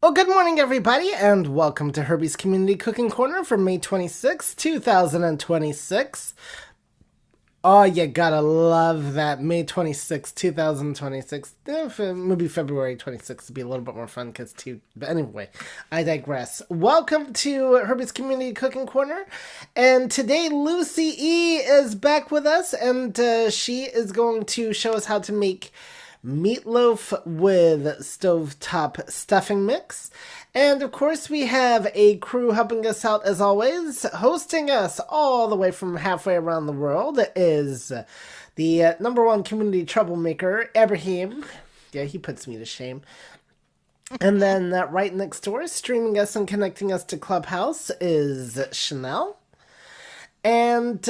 Well, good morning, everybody, and welcome to Herbie's Community Cooking Corner for May 26, 2026. Oh, you gotta love that May 26, 2026. Maybe February 26th would be a little bit more fun because But anyway, I digress. Welcome to Herbie's Community Cooking Corner. And today, Lucy E is back with us, and she is going to show us how to make meatloaf with stovetop stuffing mix. And of course, we have a crew helping us out as always. Hosting us all the way from halfway around the world is the number one community troublemaker, Ibrahim. Yeah, he puts me to shame. And then right next door, streaming us and connecting us to Clubhouse is Chanel. And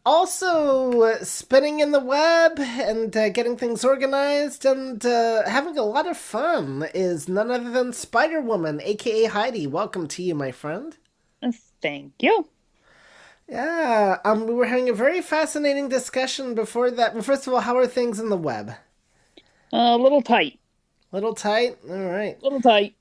also spinning in the web and getting things organized and having a lot of fun is none other than Spider Woman, aka Heidi. Welcome to you, my friend. Thank you. Yeah, we were having a very fascinating discussion before that. Well, first of all, how are things in the web? A little tight. Little tight. All right. Little tight.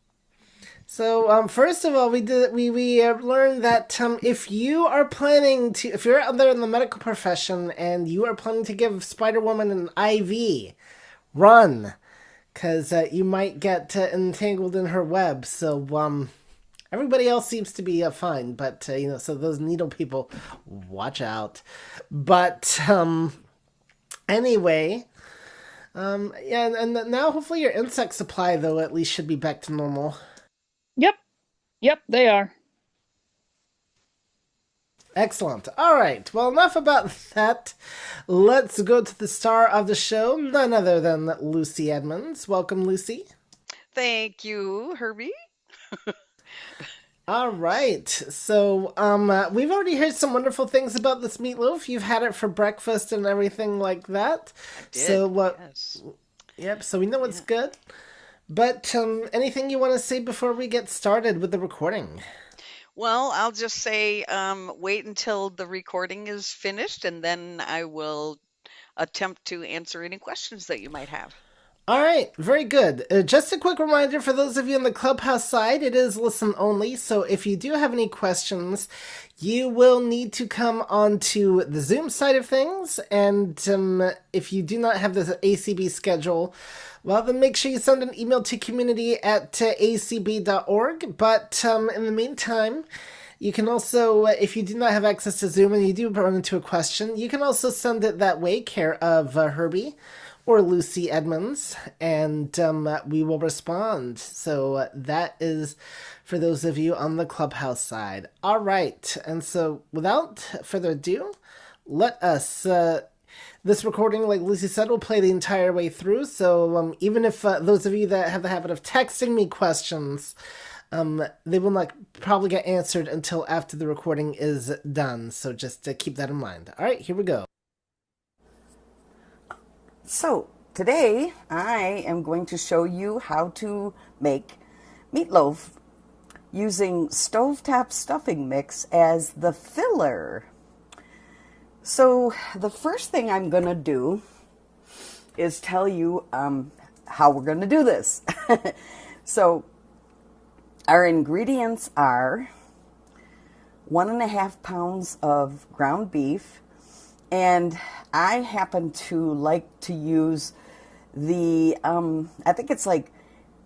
So, first of all, we learned that if you are planning to, if you're out there in the medical profession and you are planning to give Spider Woman an IV, run, because you might get entangled in her web. So, everybody else seems to be fine, but so those needle people, watch out. But anyway. Yeah, and now hopefully your insect supply, though, at least should be back to normal. Yep. Yep, they are. Excellent. All right. Well, enough about that. Let's go to the star of the show, none other than Lucy Edmonds. Welcome, Lucy. Thank you, Herbie. All right. So, we've already heard some wonderful things about this meatloaf. You've had it for breakfast and everything like that. I did. So, what? Yes. Yep. So we know it's Yeah. good. But anything you want to say before we get started with the recording? Well, I'll just say wait until the recording is finished, and then I will attempt to answer any questions that you might have. All right, very good. Just a quick reminder for those of you on the Clubhouse side, it is listen only. So if you do have any questions, you will need to come onto the Zoom side of things. And if you do not have the ACB schedule, well, then make sure you send an email to community@acb.org. But in the meantime, you can also, if you do not have access to Zoom and you do run into a question, you can also send it that way, care of Herbie or Lucy Edmonds, and we will respond. So that is for those of you on the Clubhouse side. All right, and so without further ado, let us. This recording, like Lucy said, will play the entire way through. So even if those of you that have the habit of texting me questions, they will not probably get answered until after the recording is done. So just keep that in mind. All right, here we go. So today I am going to show you how to make meatloaf using stovetop stuffing mix as the filler. So the first thing I'm going to do is tell you how we're going to do this. So our ingredients are 1.5 pounds of ground beef, and I happen to like to use the, I think it's like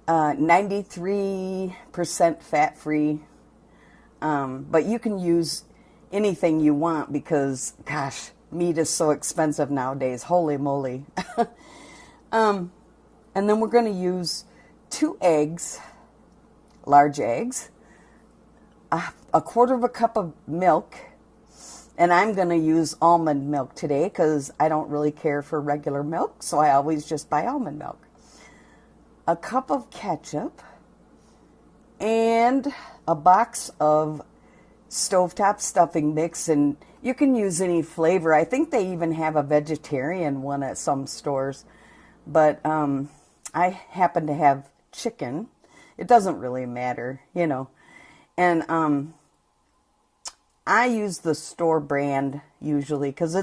93% fat-free, but you can use anything you want because, gosh, meat is so expensive nowadays. Holy moly. And then we're going to use 2 eggs, large eggs, a quarter of a cup of milk, and I'm going to use almond milk today because I don't really care for regular milk, so I always just buy almond milk. A cup of ketchup, and a box of stovetop stuffing mix, and you can use any flavor. I think they even have a vegetarian one at some stores, but I happen to have chicken. It doesn't really matter, you know. And I use the store brand usually because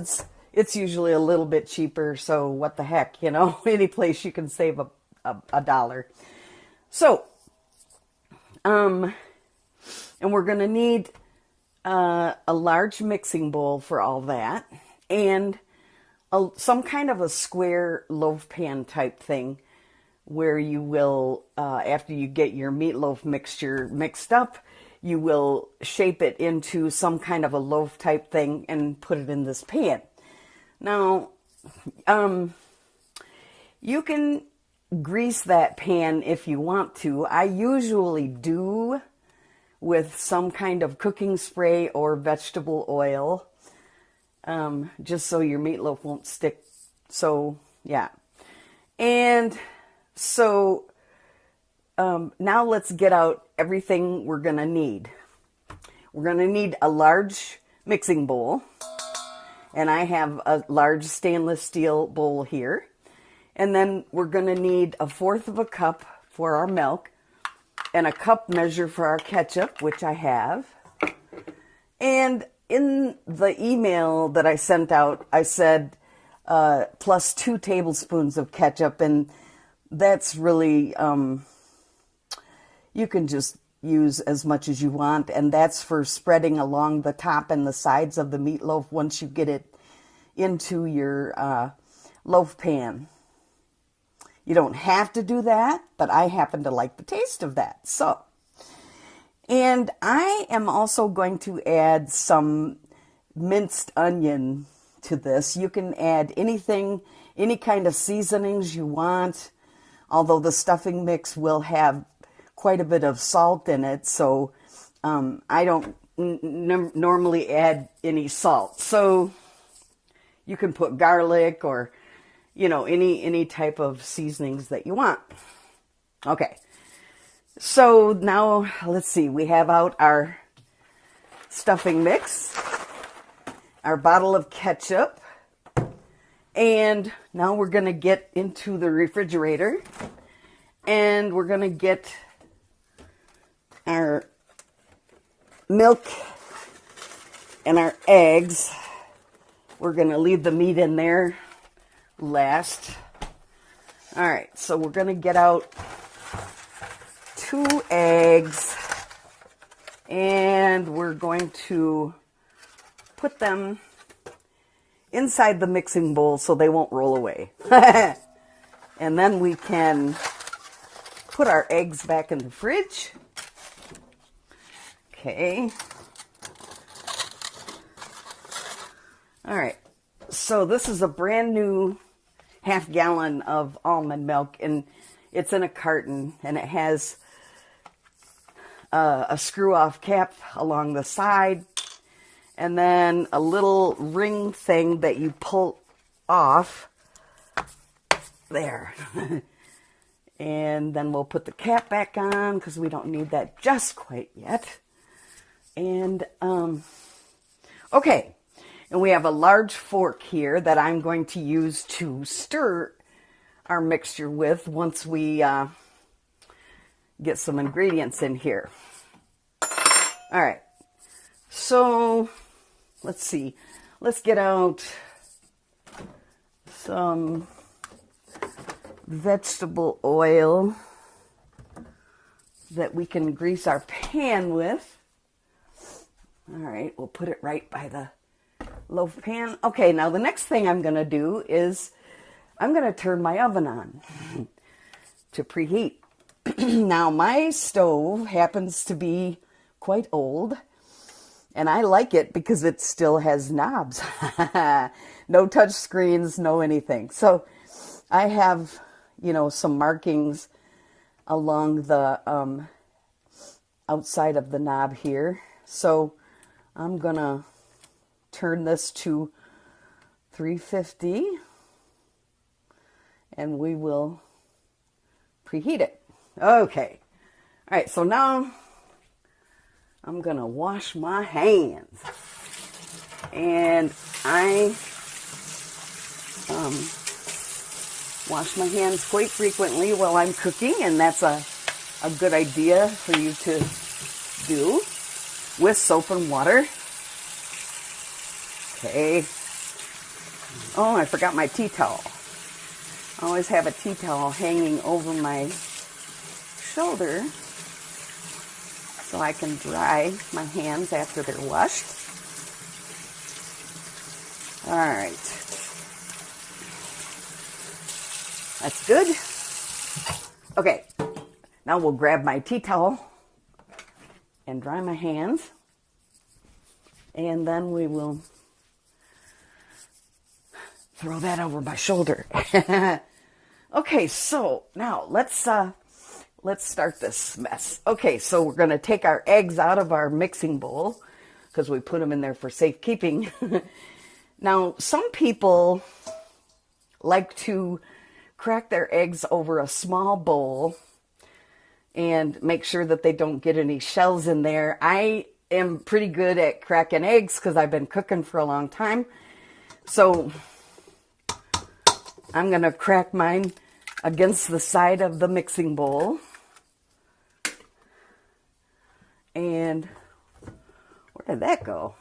it's usually a little bit cheaper, so what the heck, you know. Any place you can save a dollar. So And we're going to need a large mixing bowl for all that, and some kind of a square loaf pan type thing where you will, after you get your meatloaf mixture mixed up, you will shape it into some kind of a loaf type thing and put it in this pan. Now, you can grease that pan if you want to. I usually do with some kind of cooking spray or vegetable oil, just so your meatloaf won't stick. So, yeah. And so now let's get out everything we're going to need. We're going to need a large mixing bowl. And I have a large stainless steel bowl here. And then we're going to need 1/4 of a cup for our milk and a cup measure for our ketchup, which I have. And in the email that I sent out, I said plus 2 tablespoons of ketchup. And that's really, you can just use as much as you want. And that's for spreading along the top and the sides of the meatloaf once you get it into your loaf pan. You don't have to do that, but I happen to like the taste of that. So, and I am also going to add some minced onion to this. You can add anything, any kind of seasonings you want, although the stuffing mix will have quite a bit of salt in it, so I don't normally add any salt. So you can put garlic or, you know, any type of seasonings that you want. Okay, so now let's see. We have out our stuffing mix, our bottle of ketchup, and now we're going to get into the refrigerator, and we're going to get our milk and our eggs. We're going to leave the meat in there last. All right, so we're going to get out 2 eggs, and we're going to put them inside the mixing bowl so they won't roll away. And then we can put our eggs back in the fridge. Okay. All right. So this is a brand new 1/2 gallon of almond milk, and it's in a carton, and it has a screw-off cap along the side, and then a little ring thing that you pull off there. And then we'll put the cap back on because we don't need that just quite yet. And okay, and we have a large fork here that I'm going to use to stir our mixture with once we get some ingredients in here. All right, so let's see. Let's get out some vegetable oil that we can grease our pan with. All right, we'll put it right by the loaf pan. Okay, now the next thing I'm going to do is I'm going to turn my oven on to preheat. Now, my stove happens to be quite old, and I like it because it still has knobs. No touch screens, no anything. So I have, you know, some markings along the outside of the knob here. So I'm going to turn this to 350, and we will preheat it. Okay. All right, so now I'm going to wash my hands. And I wash my hands quite frequently while I'm cooking, and that's a good idea for you to do with soap and water. Okay. Oh, I forgot my tea towel. I always have a tea towel hanging over my shoulder so I can dry my hands after they're washed. All right. That's good. Okay, now we'll grab my tea towel and dry my hands. And then we will throw that over my shoulder. Okay, so now let's start this mess. Okay, so we're going to take our eggs out of our mixing bowl because we put them in there for safekeeping. Now, some people like to crack their eggs over a small bowl and make sure that they don't get any shells in there. I am pretty good at cracking eggs because I've been cooking for a long time. So I'm going to crack mine against the side of the mixing bowl. And where did that go?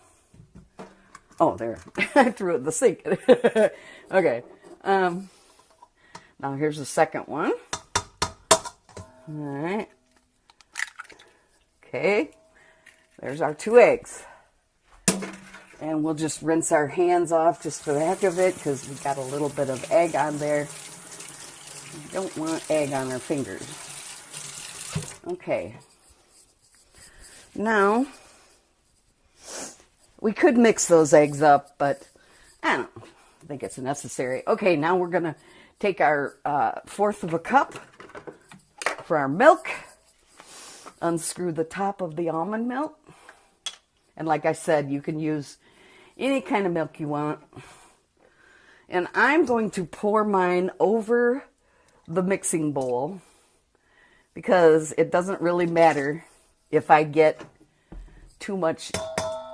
Oh, there. I threw it in the sink. Okay. Now here's the second one. All right. Okay. There's our 2 eggs. And we'll just rinse our hands off just for the heck of it because we got a little bit of egg on there. We don't want egg on our fingers. Okay. Now, we could mix those eggs up, but I don't think it's necessary. Okay, now we're going to take our 1/4 of a cup for our milk. Unscrew the top of the almond milk. And like I said, you can use any kind of milk you want. And I'm going to pour mine over the mixing bowl because it doesn't really matter if I get too much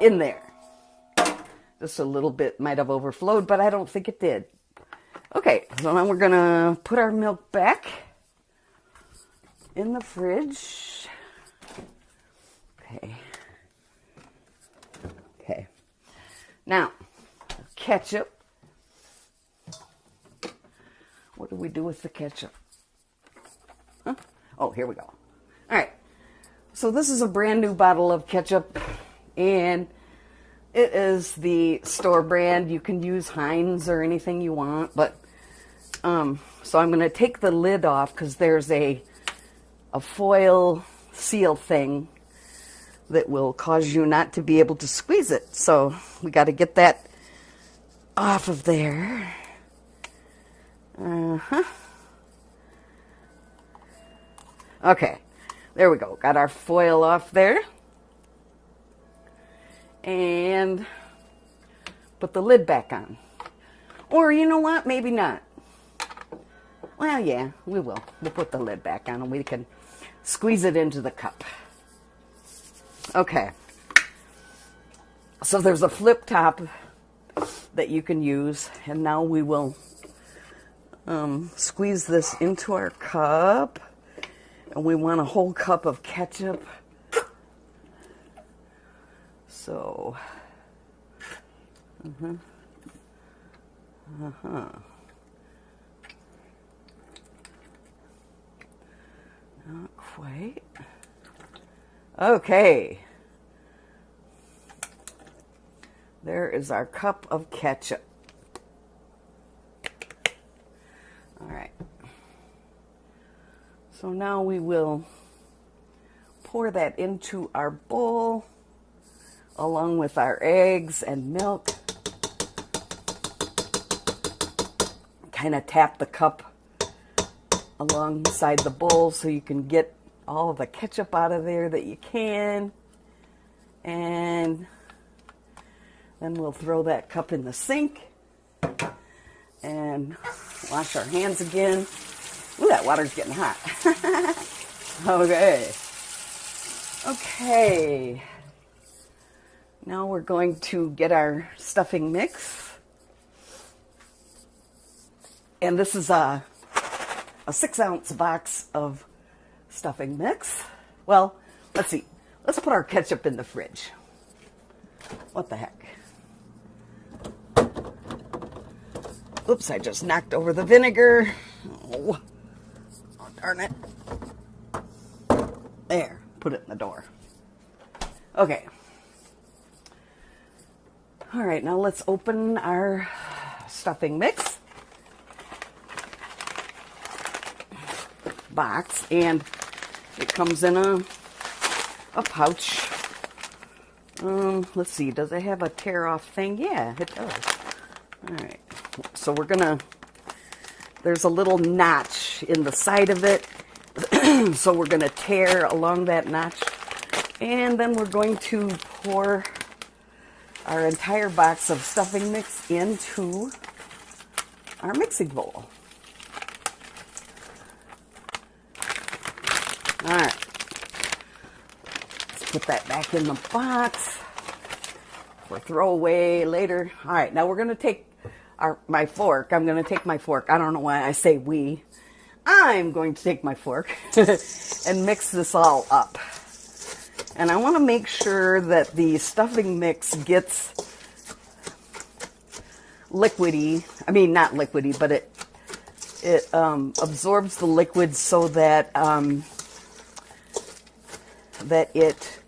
in there. Just a little bit might have overflowed, but I don't think it did. Okay, so now we're going to put our milk back in the fridge. Okay. Okay. Now, ketchup. What do we do with the ketchup? Huh? Oh, here we go. All right. So this is a brand new bottle of ketchup, and it is the store brand. You can use Heinz or anything you want, but so I'm going to take the lid off because there's a foil seal thing that will cause you not to be able to squeeze it. So we got to get that off of there. Okay, there we go. Got our foil off there. And put the lid back on. Or you know what? Maybe not. Well, yeah, we will. We'll put the lid back on and we can squeeze it into the cup. Okay. So there's a flip top that you can use. And now we will squeeze this into our cup. And we want a whole cup of ketchup. So, Not quite. Okay. There is our cup of ketchup. All right. So now we will pour that into our bowl along with our eggs and milk. Kind of tap the cup alongside the bowl so you can get all of the ketchup out of there that you can. And then we'll throw that cup in the sink and wash our hands again. Ooh, that water's getting hot. Okay. Okay. Now we're going to get our stuffing mix. And this is a 6-ounce box of stuffing mix. Well, let's see. Let's put our ketchup in the fridge. What the heck? Oops, I just knocked over the vinegar. Oh, darn it. There, put it in the door. Okay. All right, now let's open our stuffing mix box, and it comes in a pouch. Let's see, does it have a tear off thing? Yeah, it does. All right, so we're gonna, there's a little notch in the side of it, so we're gonna tear along that notch, and then we're going to pour our entire box of stuffing mix into our mixing bowl. All right. Put that back in the box for throwaway later. All right, now we're going to take my fork. I'm going to take my fork. I don't know why I say we. I'm going to take my fork and mix this all up. And I want to make sure that the stuffing mix gets liquidy. I mean, not liquidy, but it absorbs the liquid so that that it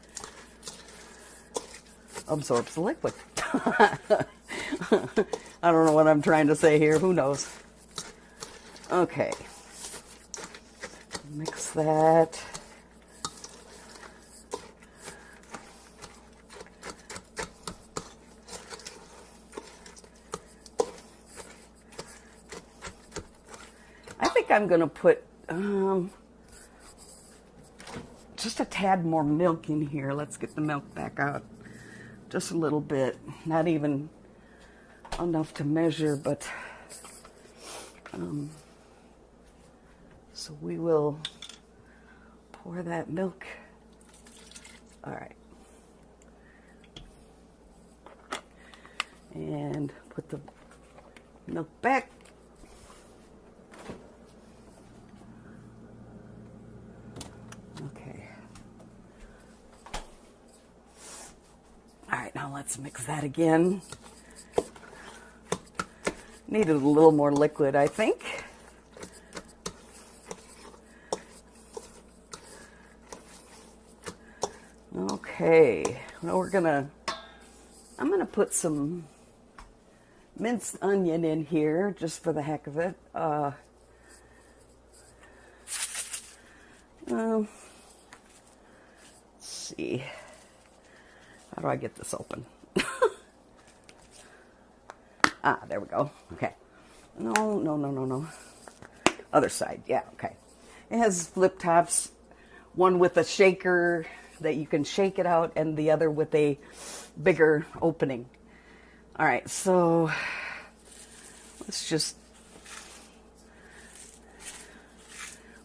absorbs the liquid. I don't know what I'm trying to say here. Who knows? Okay. Mix that. I think I'm going to put just a tad more milk in here. Let's get the milk back out. Just a little bit. Not even enough to measure, but so we will pour that milk. All right. And put the milk back. Okay. All right, now let's mix that again. Needed a little more liquid, I think. Okay, well, I'm gonna put some minced onion in here just for the heck of it. Let's see. How do I get this open? Ah, there we go. Okay. No. Other side. Yeah, okay. It has flip tops. One with a shaker that you can shake it out, and the other with a bigger opening. All right, so let's just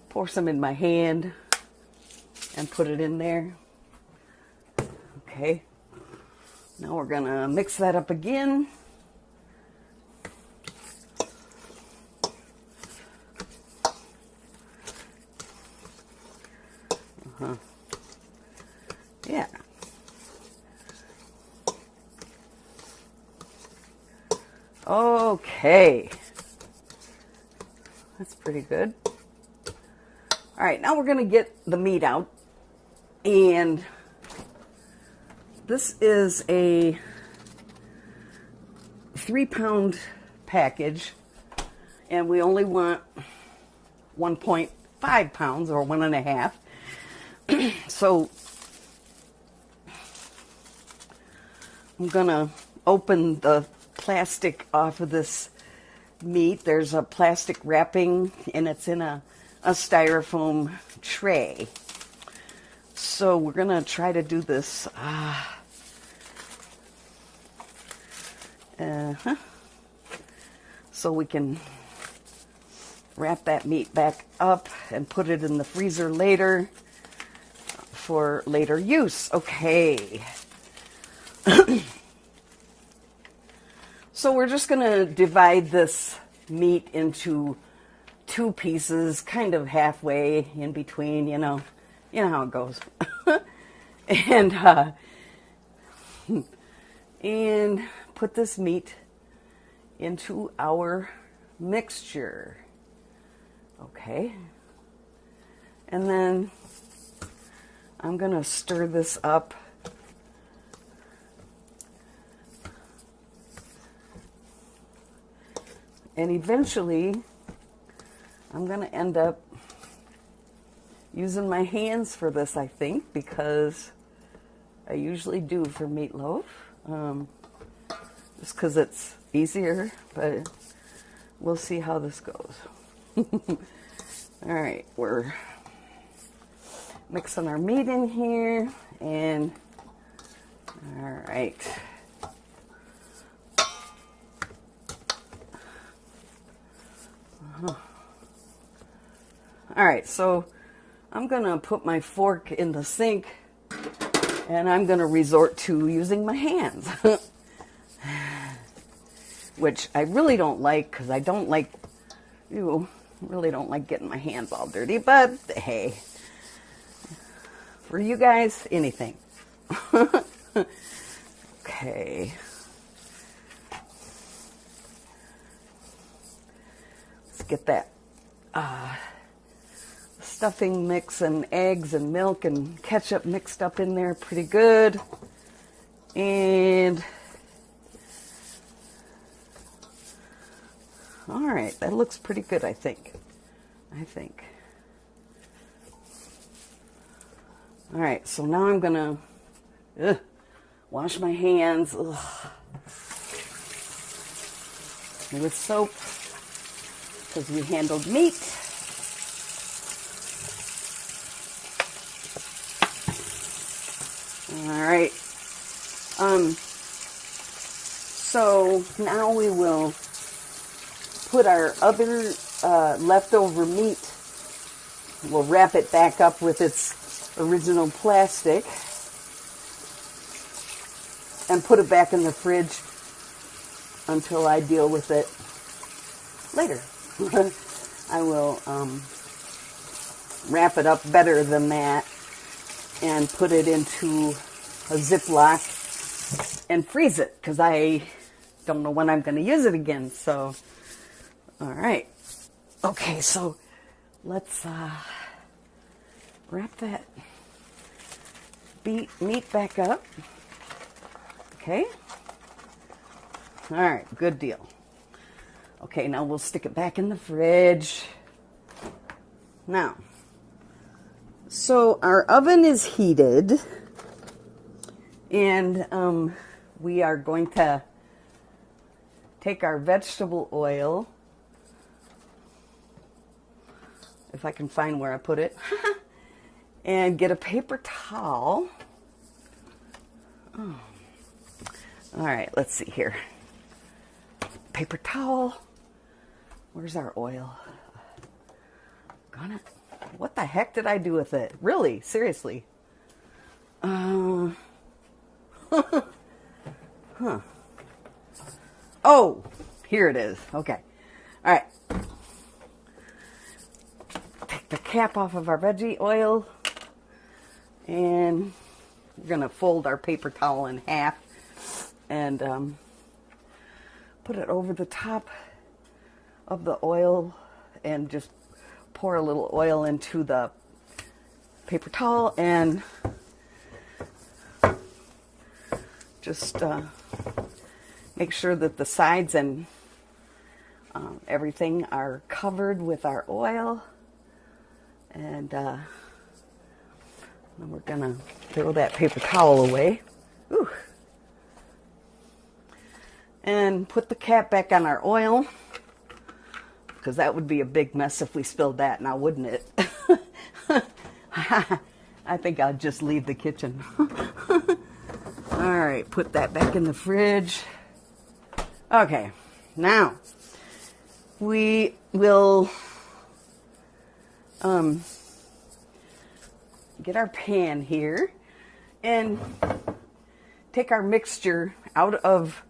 pour some in my hand and put it in there. Okay. Now we're gonna mix that up again. Yeah. Okay. That's pretty good. All right, now we're going to get the meat out. And this is a 3-pound package. And we only want 1.5 pounds or 1.5. So I'm gonna open the plastic off of this meat. There's a plastic wrapping and it's in a styrofoam tray. So we're gonna try to do this. So we can wrap that meat back up and put it in the freezer later for later use. Okay. So we're just going to divide this meat into 2 pieces, kind of halfway in between, you know how it goes. And put this meat into our mixture. Okay. And then I'm going to stir this up And eventually, I'm going to end up using my hands for this, I think, because I usually do for meatloaf. Just because it's easier, but we'll see how this goes. All right, we're mixing our meat in here, and all right. All right, so I'm gonna put my fork in the sink, and I'm gonna resort to using my hands, which I really don't like, because I don't like, really don't like getting my hands all dirty, but hey, for you guys, anything. Okay. Let's get that stuffing mix and eggs and milk and ketchup mixed up in there pretty good. And all right, that looks pretty good, I think. All right, so now I'm gonna wash my hands with soap, because we handled meat. All right. So now we will put our other leftover meat. We'll wrap it back up with its original plastic and put it back in the fridge until I deal with it later. I will wrap it up better than that and put it into a Ziploc and freeze it, because I don't know when I'm going to use it again. So, all right. Okay, so let's wrap that meat back up. Okay. All right, good deal. Okay, now we'll stick it back in the fridge. Now, so our oven is heated, and we are going to take our vegetable oil, if I can find where I put it, and get a paper towel. Oh. All right, let's see here. Paper towel. Where's our oil? Gonna. What the heck did I do with it? Really? Seriously? Huh. Oh, here it is. Okay. All right. Take the cap off of our veggie oil, and we're gonna fold our paper towel in half and put it over the top of the oil and just pour a little oil into the paper towel and just make sure that the sides and everything are covered with our oil. And then we're gonna throw that paper towel away. Ooh. And put the cap back on our oil, because that would be a big mess if we spilled that now, wouldn't it? I think I'll just leave the kitchen. All right, put that back in the fridge. Okay, now we will get our pan here and take our mixture out of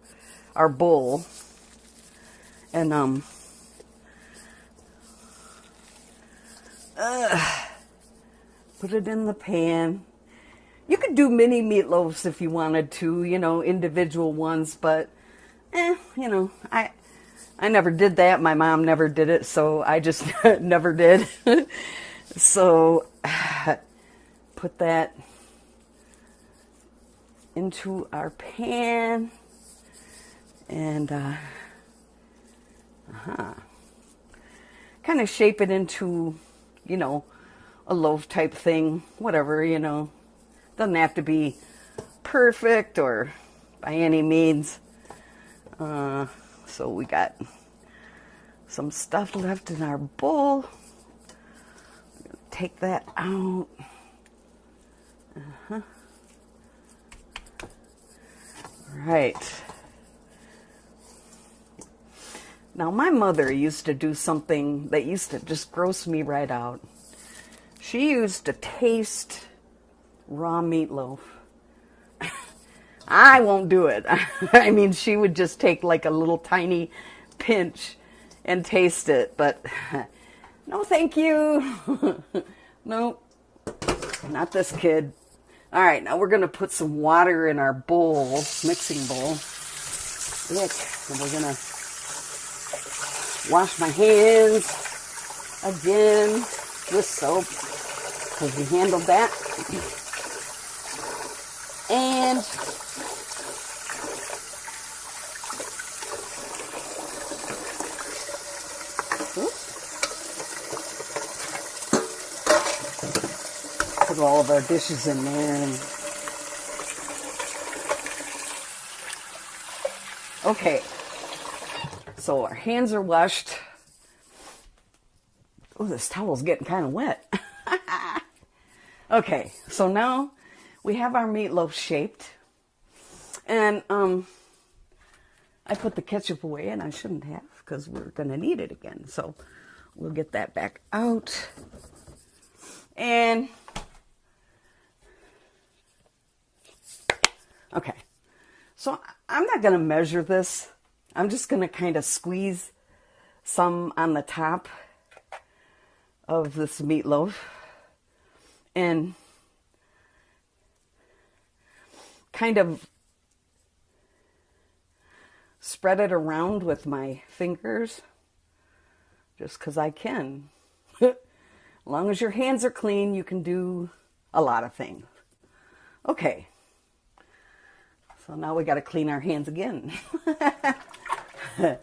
our bowl and put it in the pan. You could do mini meatloaves if you wanted to, individual ones, but I never did that. My mom never did it, so I just never did. So put that into our pan, and Kind of shape it into, you know, a loaf type thing, whatever, you know. Doesn't have to be perfect or by any means. So we got some stuff left in our bowl. Take that out. Right. Now, my mother used to do something that used to just gross me right out. She used to taste raw meatloaf. I won't do it. I mean, she would just take like a little tiny pinch and taste it, but no thank you. No, not this kid. All right, now we're going to put some water in our bowl, mixing bowl. And we're going to wash my hands again with soap, because we handled that. And put all of our dishes in there. And okay, so our hands are washed. Oh, this towel's getting kind of wet. Okay, so now we have our meatloaf shaped. And I put the ketchup away, and I shouldn't have, because we're going to need it again. So we'll get that back out. And okay, so I'm not going to measure this. I'm just going to kind of squeeze some on the top of this meatloaf and kind of spread it around with my fingers, just because I can. As long as your hands are clean, you can do a lot of things. Okay. So now we got to clean our hands again. All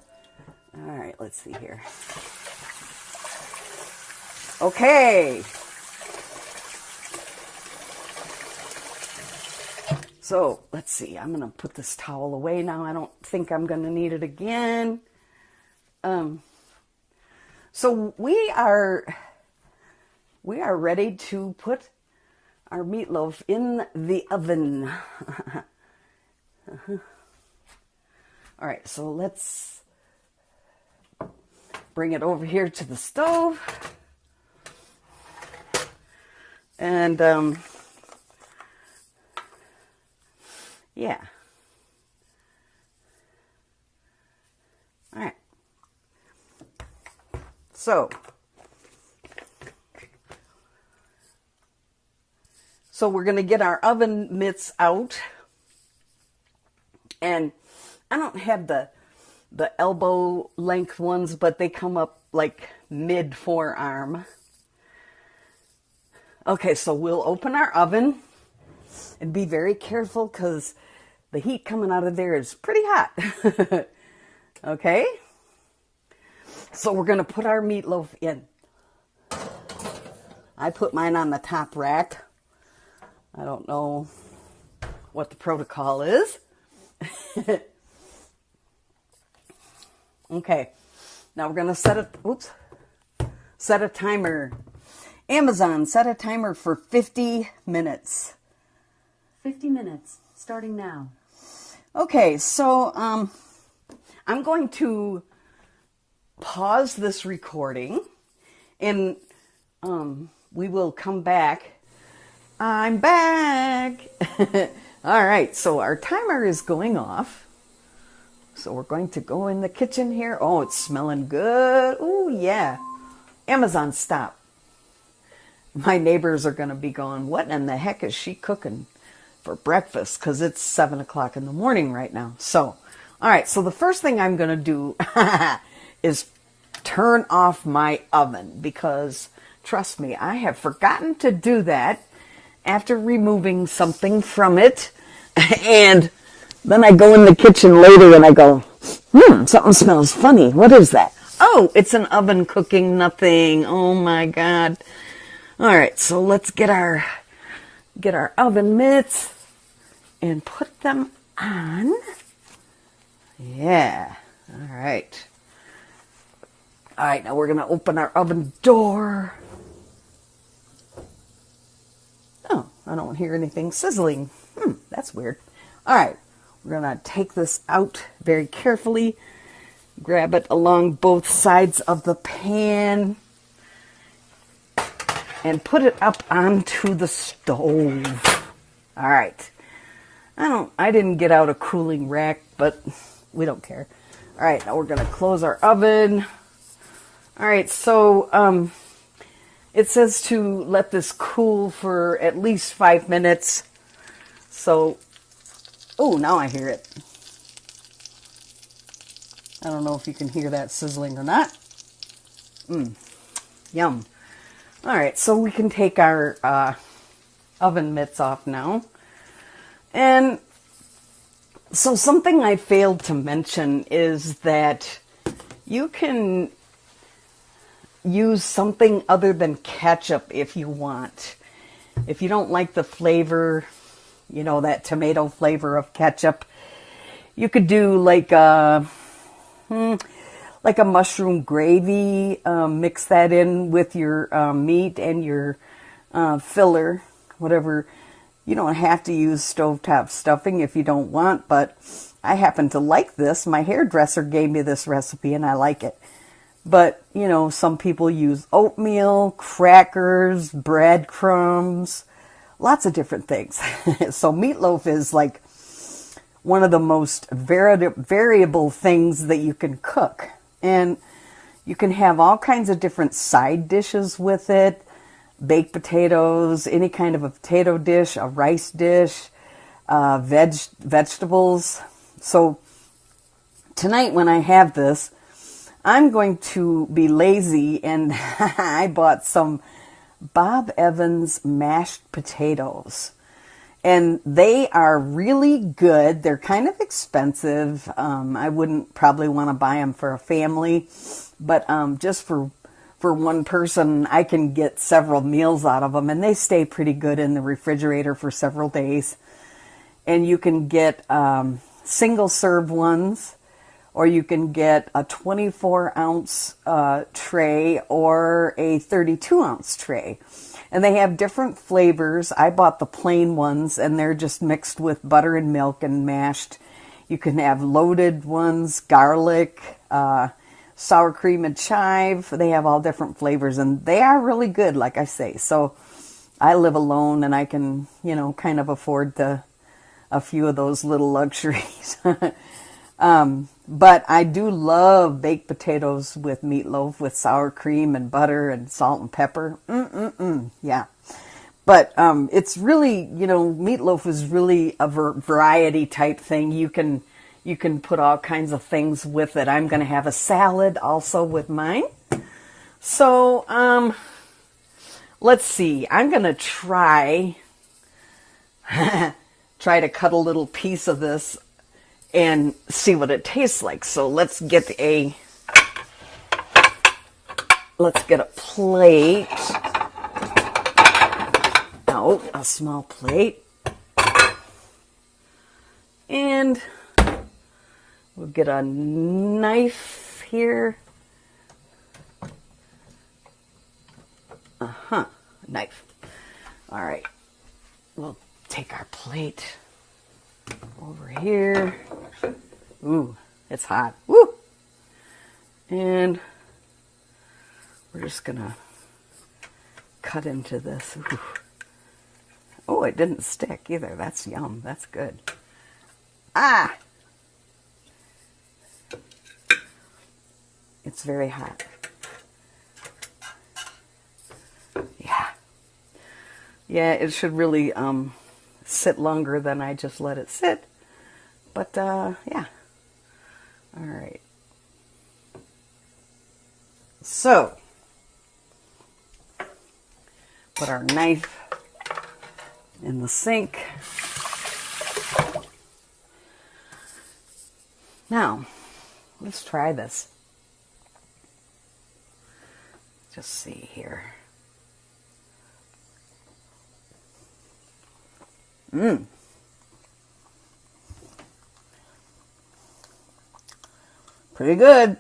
right, let's see here. Okay. So let's see. I'm going to put this towel away now. I don't think I'm going to need it again. So we are ready to put our meatloaf in the oven. All right, so let's bring it over here to the stove. And yeah. All right. So we're going to get our oven mitts out. And I don't have the elbow length ones, but they come up like mid forearm. Okay, so we'll open our oven and be very careful because the heat coming out of there is pretty hot. Okay, so we're going to put our meatloaf in. I put mine on the top rack. I don't know what the protocol is. Okay, now we're going to set a timer. Amazon, set a timer for 50 minutes. 50 minutes, starting now. Okay, so I'm going to pause this recording and we will come back. I'm back. All right, so our timer is going off. So we're going to go in the kitchen here. Oh, it's smelling good. Oh, yeah. Amazon, stop. My neighbors are going to be going, what in the heck is she cooking for breakfast? Because it's 7 o'clock in the morning right now. So, all right, so the first thing I'm going to do is turn off my oven. Because, trust me, I have forgotten to do that after removing something from it. And then I go in the kitchen later and I go, something smells funny. What is that? Oh, it's an oven cooking nothing. Oh my God. All right, so let's get our oven mitts and put them on. Yeah. All right. All right, now we're going to open our oven door. Oh, I don't hear anything sizzling. That's weird. All right, we're going to take this out very carefully. Grab it along both sides of the pan and put it up onto the stove. All right. I didn't get out a cooling rack, but we don't care. All right, now we're going to close our oven. All right, so it says to let this cool for at least 5 minutes. So, oh, now I hear it. I don't know if you can hear that sizzling or not. Yum. All right, so we can take our oven mitts off now. And so something I failed to mention is that you can use something other than ketchup if you want. If you don't like the flavor, you know, that tomato flavor of ketchup, you could do like a mushroom gravy, mix that in with your meat and your filler, whatever. You don't have to use stovetop stuffing if you don't want, but I happen to like this. My hairdresser gave me this recipe and I like it. But, you know, some people use oatmeal, crackers, breadcrumbs, lots of different things. So meatloaf is like one of the most variable things that you can cook. And you can have all kinds of different side dishes with it. Baked potatoes, any kind of a potato dish, a rice dish, vegetables. So tonight when I have this, I'm going to be lazy and I bought some Bob Evans mashed potatoes. And they are really good. They're kind of expensive. I wouldn't probably want to buy them for a family, but just for one person, I can get several meals out of them, and they stay pretty good in the refrigerator for several days. And you can get single-serve ones, or you can get a 24-ounce tray or a 32-ounce tray. And they have different flavors. I bought the plain ones, and they're just mixed with butter and milk and mashed. You can have loaded ones, garlic, sour cream and chive. They have all different flavors, and they are really good, like I say. So I live alone, and I can, you know, kind of afford a few of those little luxuries. But I do love baked potatoes with meatloaf with sour cream and butter and salt and pepper. Yeah. But it's really, you know, meatloaf is really a variety type thing. You can put all kinds of things with it. I'm going to have a salad also with mine. So let's see. I'm going to try to cut a little piece of this and see what it tastes like. So let's get a plate out, a small plate, and we'll get a knife here. Knife. All right, we'll take our plate over here. Ooh, it's hot. Woo! And we're just gonna cut into this. Ooh. Oh, it didn't stick either. That's yum. That's good. Ah! It's very hot. Yeah. Yeah, it should really sit longer than I just let it sit. But yeah. All right. So, put our knife in the sink. Now, let's try this. just see here. Pretty good.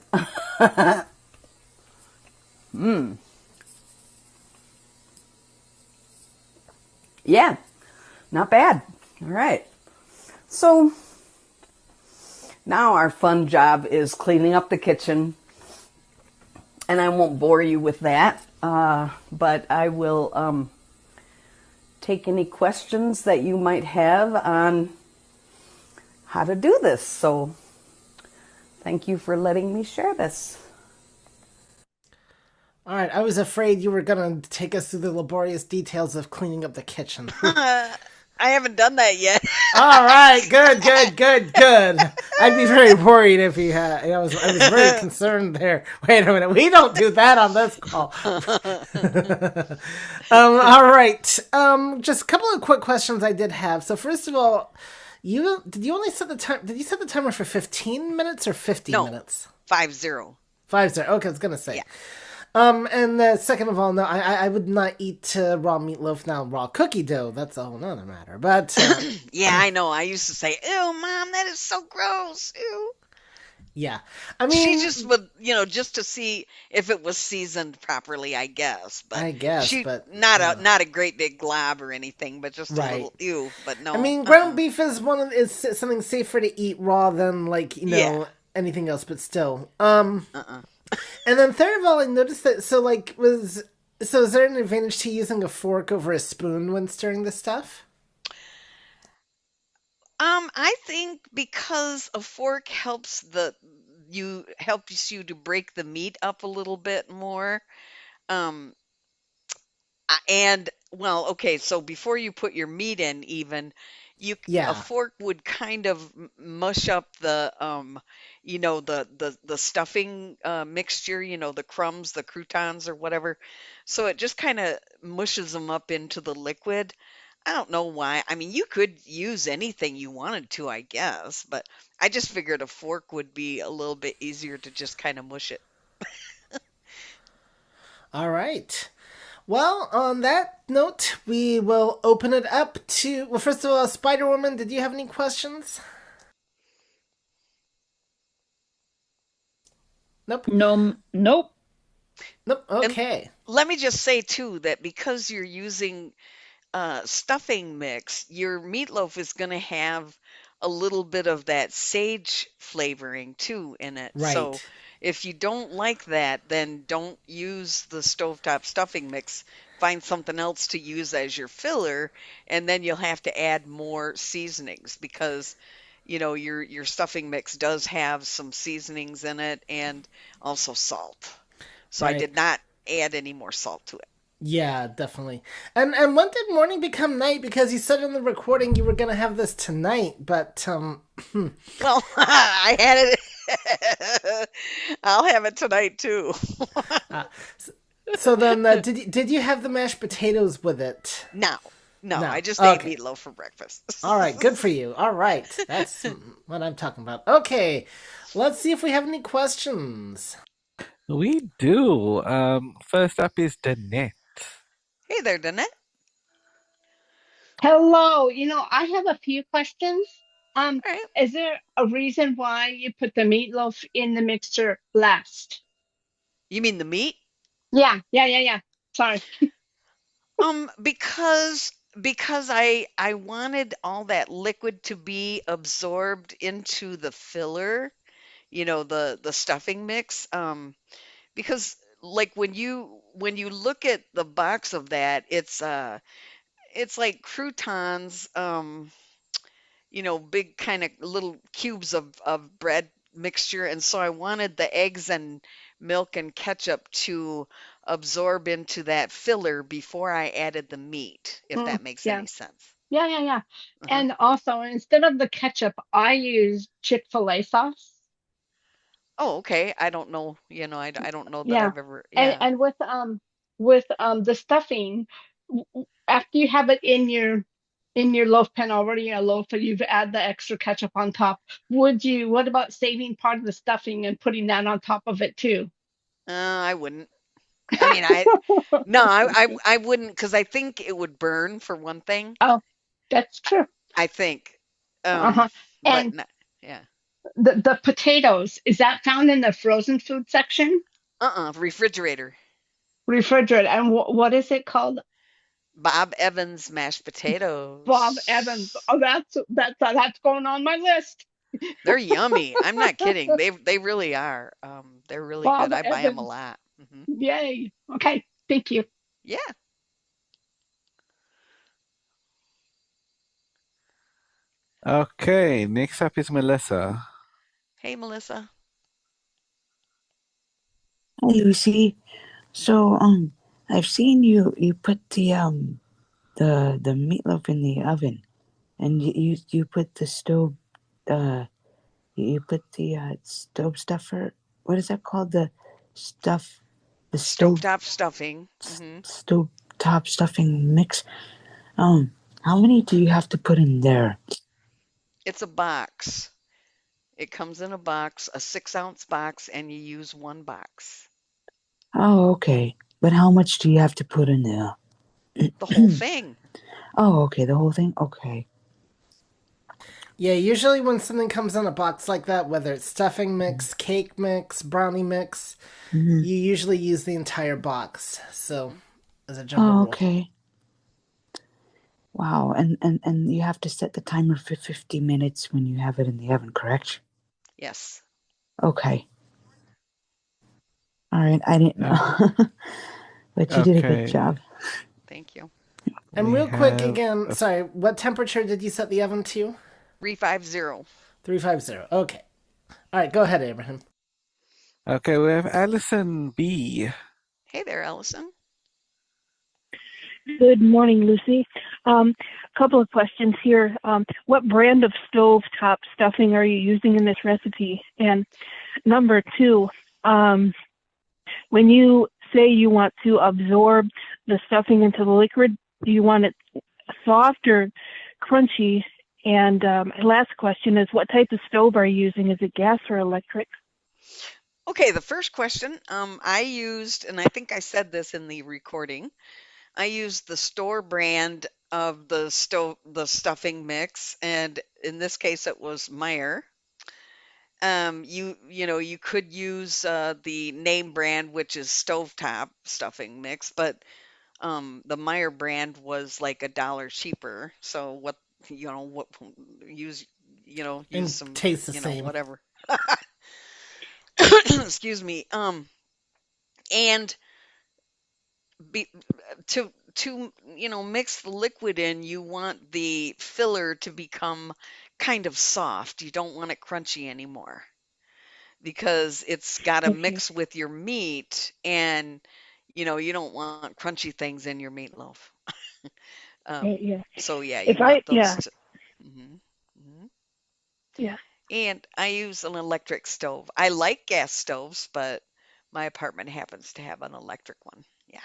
Yeah, not bad. All right. So now our fun job is cleaning up the kitchen. And I won't bore you with that, but I will take any questions that you might have on how to do this. So thank you for letting me share this. All right, I was afraid you were going to take us through the laborious details of cleaning up the kitchen. I haven't done that yet. All right, good, good, good, good. I'd be very worried if he had. I was very concerned there. Wait a minute, we don't do that on this call. All right. Just a couple of quick questions I did have. So first of all, did you only set the time? Did you set the timer for 15 minutes or 50 No. minutes? 5-0. 5-0. Okay, I was gonna say. Yeah. And second of all, no, I would not eat raw meatloaf now. Raw cookie dough, that's a whole nother matter. But Yeah, I know. I used to say, "Ew, Mom, that is so gross." Ew. yeah, I mean, She just would, just to see if it was seasoned properly, I guess. But I guess, she but not a great big glob or anything, but just a Right. little ew. But no, I mean, ground beef is is something safer to eat raw than Yeah. anything else. But still, Uh-uh. And then third of all, I noticed that is there an advantage to using a fork over a spoon when stirring the stuff? I think because a fork helps you to break the meat up a little bit more. Um, and well, okay, so before you put your meat in, even a Yeah, fork would kind of mush up the stuffing mixture, the crumbs, the croutons or whatever. So it just kind of mushes them up into the liquid. I don't know why. I mean, you could use anything you wanted to, I guess, but I just figured a fork would be a little bit easier to just kind of mush it. all right. Well, on that note, we will open it up to. Well, first of all, Spider Woman, did you have any questions? Nope. No, nope. Nope. And Okay. let me just say too that because you're using stuffing mix, your meatloaf is going to have a little bit of that sage flavoring too in it. So Right. if you don't like that, then don't use the stovetop stuffing mix. Find something else to use as your filler, and then you'll have to add more seasonings because your stuffing mix does have some seasonings in it and also salt. So I Right. did not add any more salt to it. Yeah, definitely. And when did morning become night? Because you said in the recording you were gonna have this tonight, but Well, I had it. I'll have it tonight too. so then did you have the mashed potatoes with it? No, no, No. I just ate Okay. meatloaf for breakfast. All right, good for you. All right, that's what I'm talking about. Okay, let's see if we have any questions. We do. First up is Danette. Hey there, Danette. Hello. I have a few questions. All right. Is there a reason why you put the meatloaf in the mixer last? You mean the meat? Yeah. Sorry. Because I wanted all that liquid to be absorbed into the filler, the stuffing mix. Because like when you look at the box of that, it's like croutons, big kind of little cubes of bread mixture. And so I wanted the eggs and milk and ketchup to absorb into that filler before I added the meat, if that makes Yeah. any sense. Yeah. Uh-huh. And also, instead of the ketchup, I use Chick-fil-A sauce. Oh, okay. I don't know, I don't know that Yeah. I've ever, And yeah. and with the stuffing, after you have it in your loaf pan already, a loaf, and you've add the extra ketchup on top, what about saving part of the stuffing and putting that on top of it too? I wouldn't. I mean, no, I wouldn't because I think it would burn for one thing. Oh, that's true. I think, um, Uh-huh. but And not, yeah. the potatoes, is that found in the frozen food section? Refrigerator. Refrigerator. And what is it called? Bob Evans mashed Bob Evans. potatoes. Oh, that's going on my list. They're yummy. I'm not kidding. They really are. They're really Bob good. I buy them a Evans. lot. Yay. Okay. Thank you. Yeah. Okay, next up is Melissa. Hey, Melissa. Hi, Lucy. So, I've seen you put the meatloaf in the oven, and you put the stove you put the stove stuffer. What is that called? The stuff, the Stovetop stuffing. stove top stuffing mix. How many do you have to put in there? It's a box. It comes in a box, a 6-ounce box, and you use one box. Oh, okay. But how much do you have to put in there? The whole thing. Oh, okay, the whole thing. Okay. Yeah, usually when something comes in a box like that, whether it's stuffing mix, cake mix, brownie mix, Mm-hmm. you usually use the entire box. So, as a general Oh, rule. okay. Wow, and you have to set the timer for 50 minutes when you have it in the oven, correct? Yes. Okay. All right, I didn't Uh, know. But you did a good okay, job. Thank you. And we real quick have again, a, sorry, what temperature did you set the oven to? 350. 350. Okay. All right, go ahead, Abraham. okay, we have Allison B. Hey there, Allison. Good morning, Lucy. A couple of questions here. What brand of stovetop stuffing are you using in this recipe? And number two, when you say you want to absorb the stuffing into the liquid, do you want it soft or crunchy? And my last question is, what type of stove are you using? Is it gas or electric? Okay, the first question, I used, and I think I said this in the recording, I used the store brand of the stuffing mix, and in this case it was Meyer. You could use the name brand, which is stovetop stuffing mix, but the Meyer brand was like $1 cheaper. So what use use And some tastes the same. whatever. Excuse me. And be, to mix the liquid in, you want the filler to become kind of soft. You don't want it crunchy anymore because it's got to Okay. mix with your meat, and you don't want crunchy things in your meatloaf. Yeah. So yeah, you If I, want those yeah, to. hmm hmm yeah. And I use an electric stove. I like gas stoves, but my apartment happens to have an electric one. Yeah.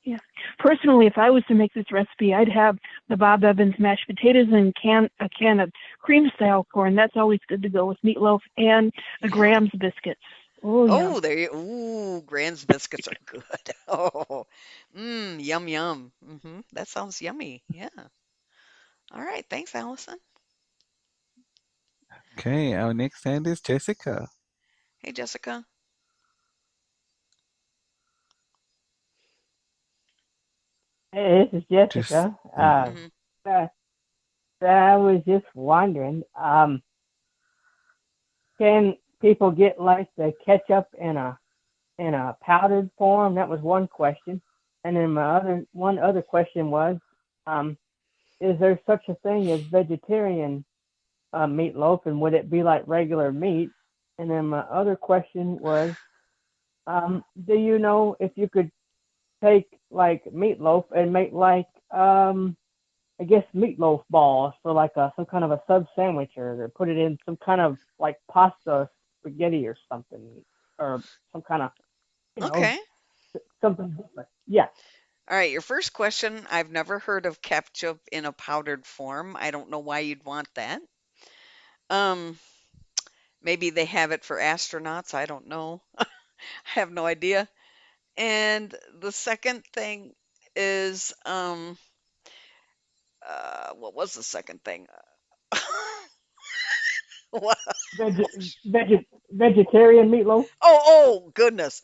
Yeah. Personally, if I was to make this recipe, I'd have the Bob Evans mashed potatoes and a can of cream style corn. That's always good to go with meatloaf and the Yeah. Graham's biscuits. Oh yeah. Oh, there you. Ooh, Grand's biscuits are good. Oh, yum yum. That sounds yummy. Yeah. All right. Thanks, Allison. Okay, our next hand is Jessica. Hey, Jessica. Hey, this is Just Jessica. hmm Uh, I was just wondering, can people get like the ketchup in a powdered form? That was one question. And then one other question was, um, is there such a thing as vegetarian meatloaf, and would it be like regular meat? And then my other question was, do you know if you could take like meatloaf and make like I guess meatloaf balls for like some kind of a sub sandwich, or put it in some kind of like pasta spaghetti or something, or some kind of you know Okay. something different. Yeah. All right. Your first question. I've never heard of ketchup in a powdered form. I don't know why you'd want that. Um, Maybe they have it for astronauts. I don't know. I have no idea. And the second thing is, what was the second thing? What? Vegetarian meatloaf. Oh, goodness.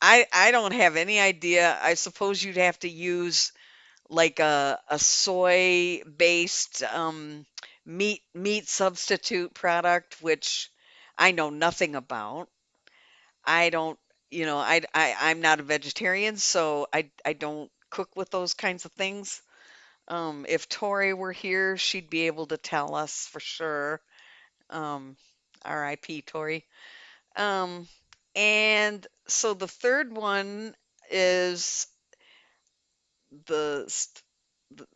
I don't have any idea. I suppose you'd have to use like a soy based meat substitute product, which I know nothing about. I don't, I'm not a vegetarian, so I don't cook with those kinds of things. If Tori were here, she'd be able to tell us for sure. Um, R.I.P. Tori. Um, and so the third one is the,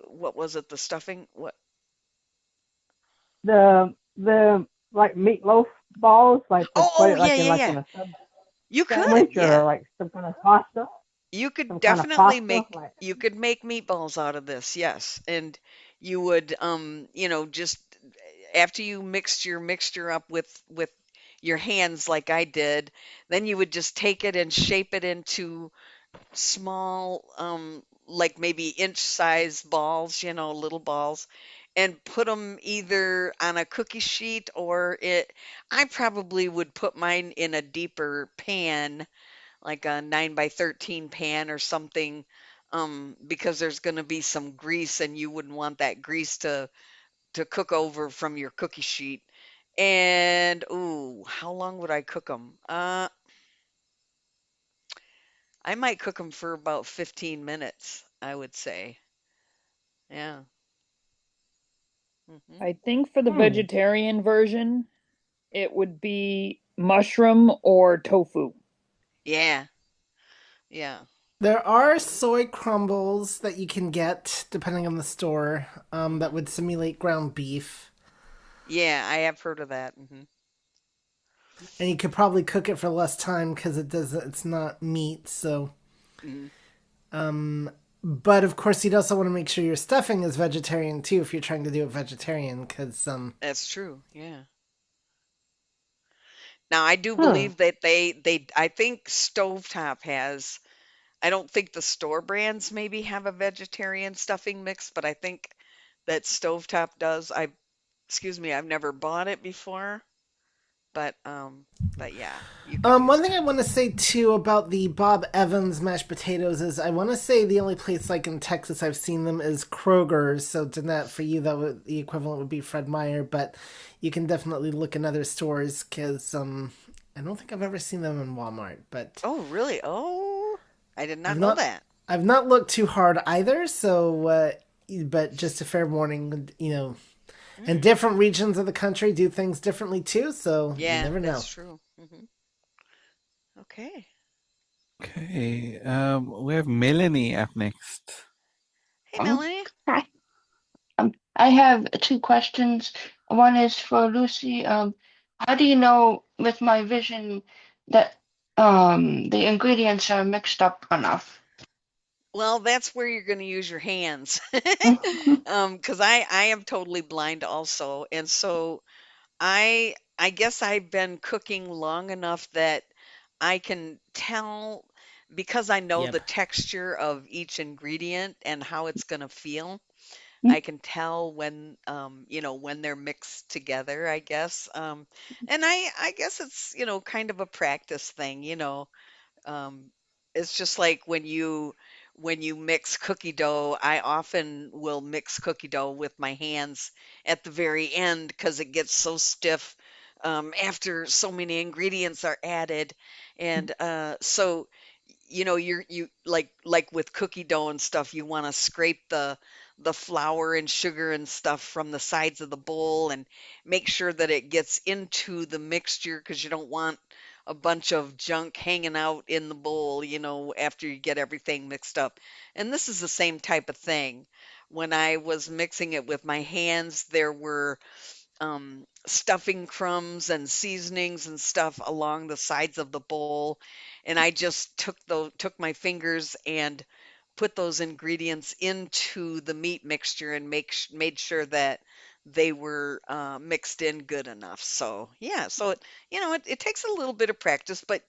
what was it? The stuffing? What? The like meatloaf balls, like to put Oh, it yeah, like yeah, in yeah. a sub You could, sandwich yeah. or like some kind of pasta, You could some kind of definitely pasta. make Like you could make meatballs out of this, yes. And you would just after you mixed your mixture up with your hands like I did, then you would just take it and shape it into small like maybe inch size balls, little balls, and put them either on a cookie sheet or I probably would put mine in a deeper pan, like a 9 by 13 pan or something, because there's going to be some grease and you wouldn't want that grease to cook over from your cookie sheet. And ooh, how long would I cook them? I might cook them for about 15 minutes, I would say. Yeah. Hmm. I think for the hmm. vegetarian version, it would be mushroom or tofu. Yeah. Yeah. There are soy crumbles that you can get depending on the store that Hmm. would simulate ground beef, Yeah, I have heard of that. Hmm. and you could probably cook it for less time because it's not meat. So, Hmm. but of course, you'd also want to make sure your stuffing is vegetarian too if you're trying to do it vegetarian because That's true. Yeah. Now, I do Huh. believe that I think Stovetop has, I don't think the store brands maybe have a vegetarian stuffing mix, but I think that Stovetop does. Excuse me, I've never bought it before, but yeah, you could use One thing I that. want to say too about the Bob Evans mashed potatoes is I want to say the only place like in Texas I've seen them is Kroger's. So to that for you, that would the equivalent would be Fred Meyer, but you can definitely look in other stores because I don't think I've ever seen them in Walmart, but Oh, really? Oh, I did I've not know not that. I've not looked too hard either. So, but just a fair warning, and Mm. different regions of the country do things differently too. So you Yeah, never know. that's true. Okay. Okay. We have Melanie up next. Hey, Melanie. Hi. I have two questions. One is for Lucy. How do you know with my vision that the ingredients are mixed up enough? Well, that's where you're going to use your hands. Mhm. 'Cause I am totally blind also. And so I guess I've been cooking long enough that I can tell, because I know the Yep. texture of each ingredient and how it's going to feel. I can tell when when they're mixed together, I guess. And I guess it's, kind of a practice thing. Um, it's just like when you mix cookie dough, I often will mix cookie dough with my hands at the very end because it gets so stiff after so many ingredients are added. And so you like with cookie dough and stuff, you want to scrape the flour and sugar and stuff from the sides of the bowl and make sure that it gets into the mixture because you don't want a bunch of junk hanging out in the bowl, after you get everything mixed up. And this is the same type of thing. When I was mixing it with my hands, there were stuffing crumbs and seasonings and stuff along the sides of the bowl, and I just took my fingers and put those ingredients into the meat mixture and made sure that they were mixed in good enough. So yeah, so it takes a little bit of practice, but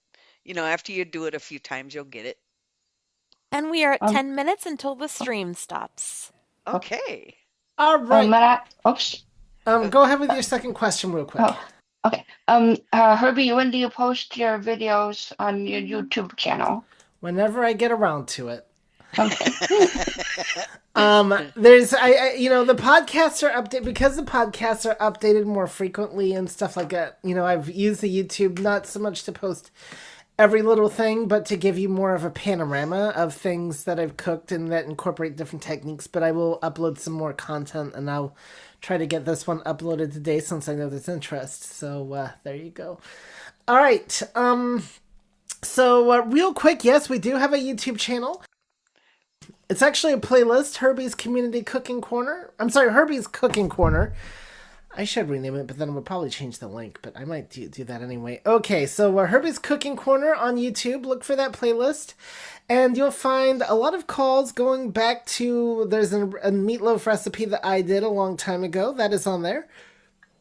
after you do it a few times, you'll get it. And we are at 10 minutes until the stream stops. Okay. All right. Oops. Go ahead with your second question real quick. Oh, okay. Herbie, when do you post your videos on your YouTube channel? Whenever I get around to it. Okay. There's the podcasts are updated because the podcasts are updated more frequently and stuff like that. I've used the YouTube not so much to post every little thing, but to give you more of a panorama of things that I've cooked and that incorporate different techniques. But I will upload some more content, and I'll try to get this one uploaded today since I know there's interest. So there you go. All right. So real quick, yes, we do have a YouTube channel. It's actually a playlist, Herbie's Community Cooking Corner. I'm sorry, Herbie's Cooking Corner. I should rename it, but then it would probably change the link, but I might do that anyway. Okay, so Herbie's Cooking Corner on YouTube. Look for that playlist, and you'll find a lot of calls going back to, there's a meatloaf recipe that I did a long time ago. That is on there.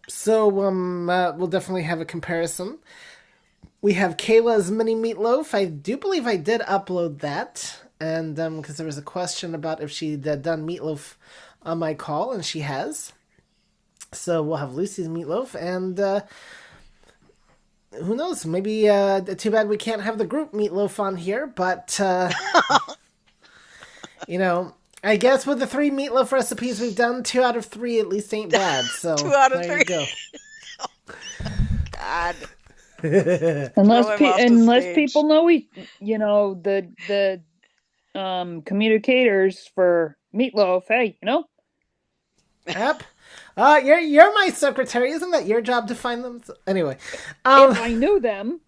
So we'll definitely have a comparison. We have Kayla's Mini Meatloaf. I do believe I did upload that. And because there was a question about if she'd done meatloaf on my call, and she has. So we'll have Lucy's meatloaf, and who knows? Maybe too bad we can't have the group meatloaf on here, but I guess with the 3 meatloaf recipes we've done, 2 out of 3 at least ain't bad. So 2 out of there 3. You go. God. unless people know the communicators for Meatloaf. Hey, Yep. You're my secretary. Isn't that your job to find them? So, anyway. If I knew them.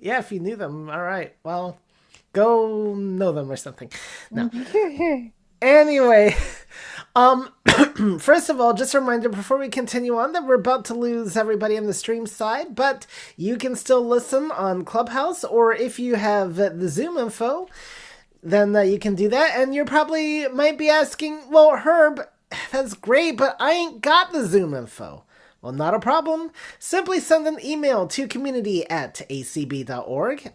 Yeah, if you knew them. All right. Well, go know them or something. No. Anyway, first of all, just a reminder before we continue on that we're about to lose everybody on the stream side, but you can still listen on Clubhouse, or if you have the Zoom info, then you can do that. And you probably might be asking, well, Herb, that's great, but I ain't got the Zoom info. Well, not a problem. Simply send an email to community@acb.org.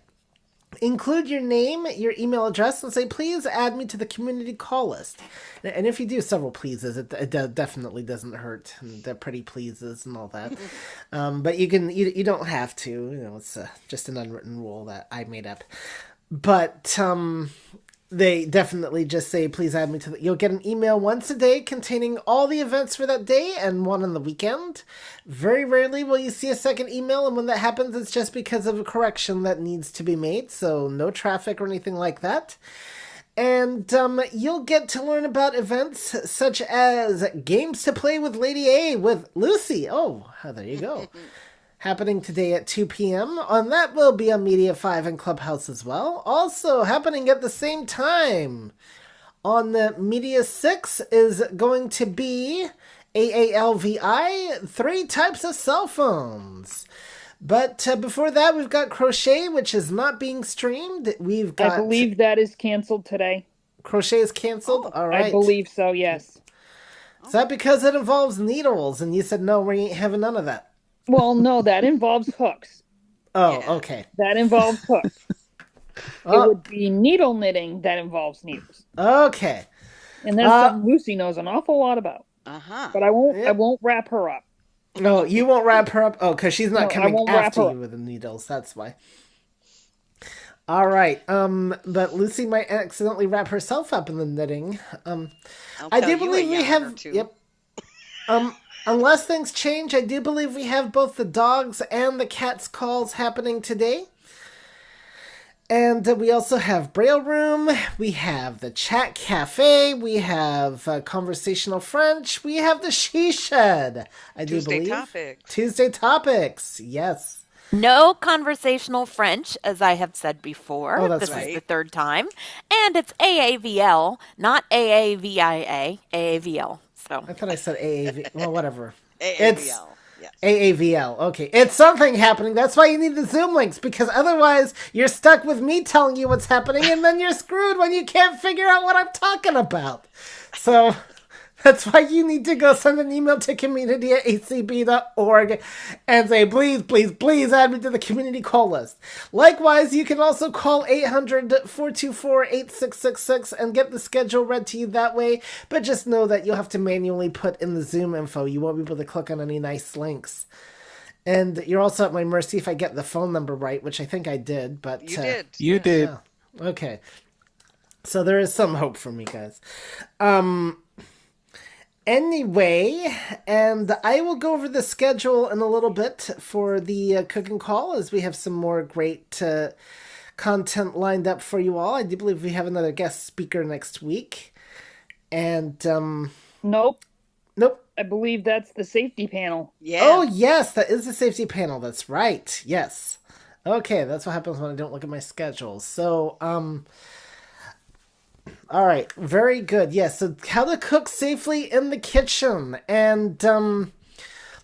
Include your name, your email address, and say, please add me to the community call list. And if you do several pleases, it definitely doesn't hurt. And they're pretty pleases and all that. But you don't have to. It's just an unwritten rule that I made up. But they definitely just say, please add me to the... You'll get an email once a day containing all the events for that day and one on the weekend. Very rarely will you see a second email, and when that happens, it's just because of a correction that needs to be made, so no traffic or anything like that. And you'll get to learn about events such as Games to Play with Lady A with Lucy. Oh, there you go. Happening today at 2 p.m. On that will be on Media 5 and Clubhouse as well. Also happening at the same time on the Media 6 is going to be AALVI, 3 types of cell phones. But before that, we've got Crochet, which is not being streamed. We've got... I believe that is canceled today. Crochet is canceled? All right. I believe so, yes. Is that because it involves needles? And you said, no, we ain't having none of that. Well, no, that involves hooks. Oh, okay. That involves hooks. It would be needle knitting that involves needles. Okay. And that's something Lucy knows an awful lot about. Uh-huh. But I won't wrap her up. No, you won't wrap her up? Oh, because she's not coming after you up with the needles. That's why. All right. But Lucy might accidentally wrap herself up in the knitting. I do believe we have... Yep. Unless things change, I do believe we have both the dogs and the cats calls happening today. And we also have Braille Room, we have the Chat Cafe, we have Conversational French, we have the She Shed, I do believe. Tuesday Topics, yes. No conversational French, as I have said before. Oh, that's this right. is the 3rd time. And it's AAVL, not AAVIA, AAVL. So. I thought I said AAV. Well, whatever. AAVL. Yes. AAVL. Okay. It's something happening. That's why you need the Zoom links, because otherwise you're stuck with me telling you what's happening, and then you're screwed when you can't figure out what I'm talking about. So That's why you need to go send an email to community@acb.org and say, please, please, please add me to the community call list. Likewise, you can also call 800-424-8666 and get the schedule read to you that way, but just know that you'll have to manually put in the Zoom info. You won't be able to click on any nice links. And you're also at my mercy if I get the phone number right, which I think I did, but... You did. You did. Yeah. Okay. So there is some hope for me, guys. Anyway, and I will go over the schedule in a little bit for the cooking call, as we have some more great content lined up for you all. I do believe we have another guest speaker next week. And, Nope. Nope. I believe that's the safety panel. Yeah. Oh, yes, that is the safety panel. That's right. Yes. Okay, that's what happens when I don't look at my schedule. So, all right, very good. Yes, so how to cook safely in the kitchen. And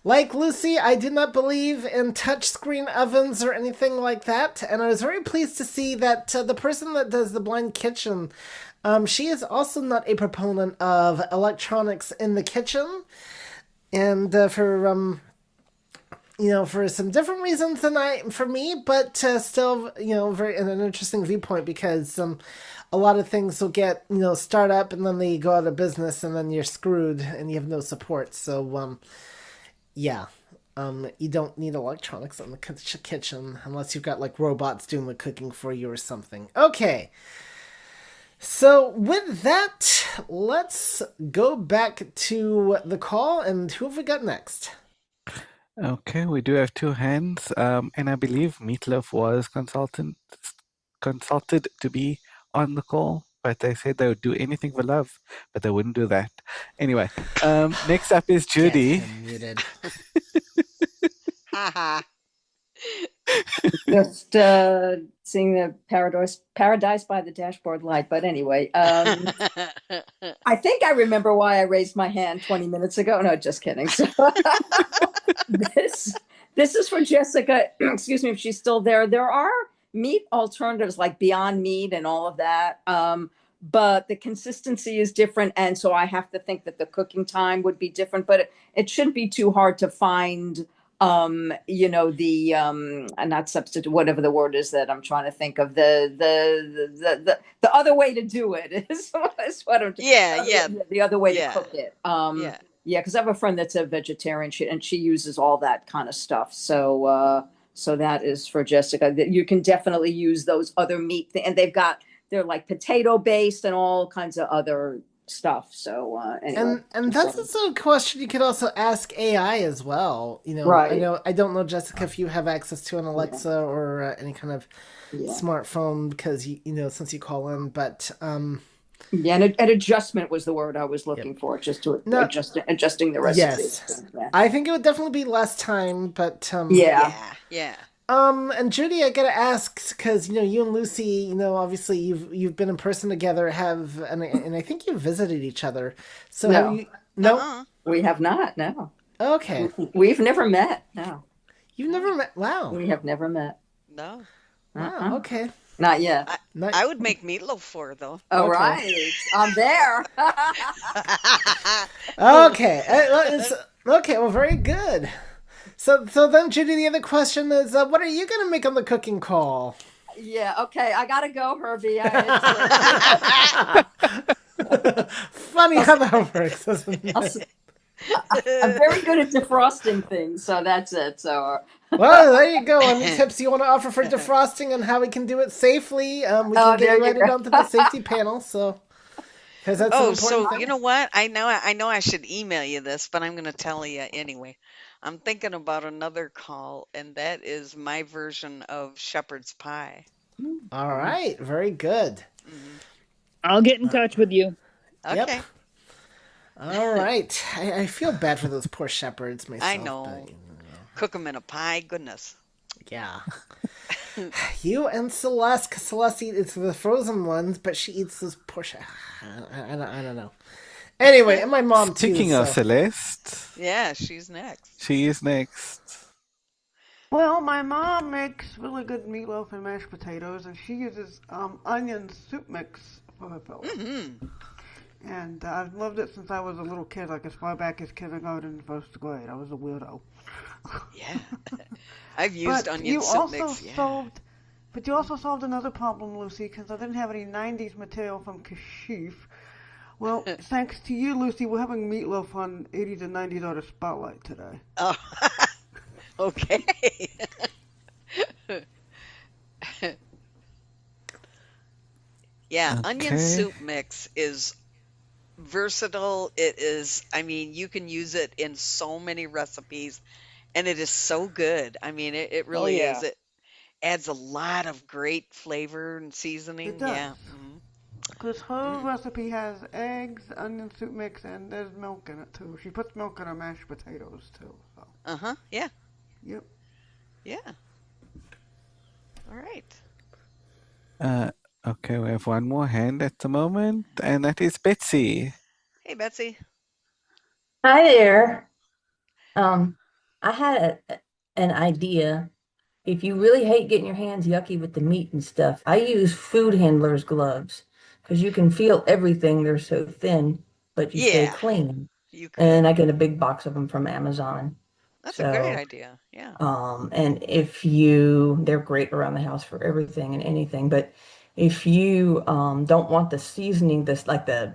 like Lucy, I did not believe in touchscreen ovens or anything like that. And I was very pleased to see that the person that does the blind kitchen, she is also not a proponent of electronics in the kitchen. And for some different reasons than for me, but still, very an interesting viewpoint, because a lot of things will get, start up and then they go out of business and then you're screwed and you have no support. So, you don't need electronics in the kitchen unless you've got like robots doing the cooking for you or something. Okay. So with that, let's go back to the call, and who have we got next? Okay, we do have two hands, and I believe Meatloaf was consulted to be on the call, but they said they would do anything for love, but they wouldn't do that. Anyway, next up is Judy. Get him muted. Haha. Just seeing the paradise by the dashboard light. But anyway, I think I remember why I raised my hand 20 minutes ago. No, just kidding. So, this is for Jessica. Excuse me if she's still there. There are meat alternatives like Beyond Meat and all of that. But the consistency is different. And so I have to think that the cooking time would be different, but it shouldn't be too hard to find not substitute, whatever the word is that I'm trying to think of, the other way to do it is what I'm the other way to cook it. Because I have a friend that's a vegetarian, and she uses all that kind of stuff. So that is for Jessica. You can definitely use those other meat and they're like potato based and all kinds of other stuff. So anyway, and that's also a question you could also ask AI as well. Right. I don't know, Jessica, if you have access to an Alexa or any kind of smartphone, because since you call in, but and an adjustment was the word I was looking for, just to adjusting the recipe. Yes, I think it would definitely be less time, but yeah. And Judy, I gotta ask, because you and Lucy, obviously you've been in person together, and I think you've visited each other. So no. have you? No, we have not. No. Okay. We've never met. No. You've never met? Wow. We have never met. No. Wow. Okay. Not yet. I would make meatloaf for her, though. All right. I'm there. Okay. Okay. Well, very good. So then, Judy, the other question is, what are you going to make on the cooking call? Yeah, okay. I got to go, Herbie. Funny how that works, isn't it? I'm very good at defrosting things, so that's it. So, well, there you go. Any tips you want to offer for defrosting and how we can do it safely? We can get right onto the safety panel. So, because that's an important thing. You know what? I know I should email you this, but I'm going to tell you anyway. I'm thinking about another call, and that is my version of shepherd's pie. All right, very good. Mm-hmm. I'll get in touch with you. Okay. Yep. All right. I feel bad for those poor shepherds myself. I know. But, cook them in a pie, goodness. Yeah. You and Celeste, Celeste eats the frozen ones, but she eats those poor I don't know. Anyway, and my mom too. Speaking of Celeste. Yeah, she's next. She is next. Well, my mom makes really good meatloaf and mashed potatoes, and she uses onion soup mix for her filling. Mm-hmm. And I've loved it since I was a little kid, like as far back as kindergarten and first grade. I was a weirdo. Yeah. I've used onion soup mix. Yeah. But you also solved another problem, Lucy, because I didn't have any 90s material from Kashif. Well, thanks to you, Lucy, we're having Meatloaf on 80s and 90s Artist Spotlight today. Oh, okay. Yeah, onion soup mix is versatile. It is, I mean, you can use it in so many recipes, and it is so good. I mean, it really is. It adds a lot of great flavor and seasoning. It does. Yeah. Because her recipe has eggs, onion soup mix, and there's milk in it too. She puts milk in her mashed potatoes too. So. Yeah. Yep. Yeah. All right. Okay, we have one more hand at the moment, and that is Betsy. Hey, Betsy. Hi there. I had an idea. If you really hate getting your hands yucky with the meat and stuff, I use food handler's gloves because you can feel everything. They're so thin, but you stay clean. And I get a big box of them from Amazon. That's a great idea. Yeah. And they're great around the house for everything and anything. But if you don't want the seasoning, this like the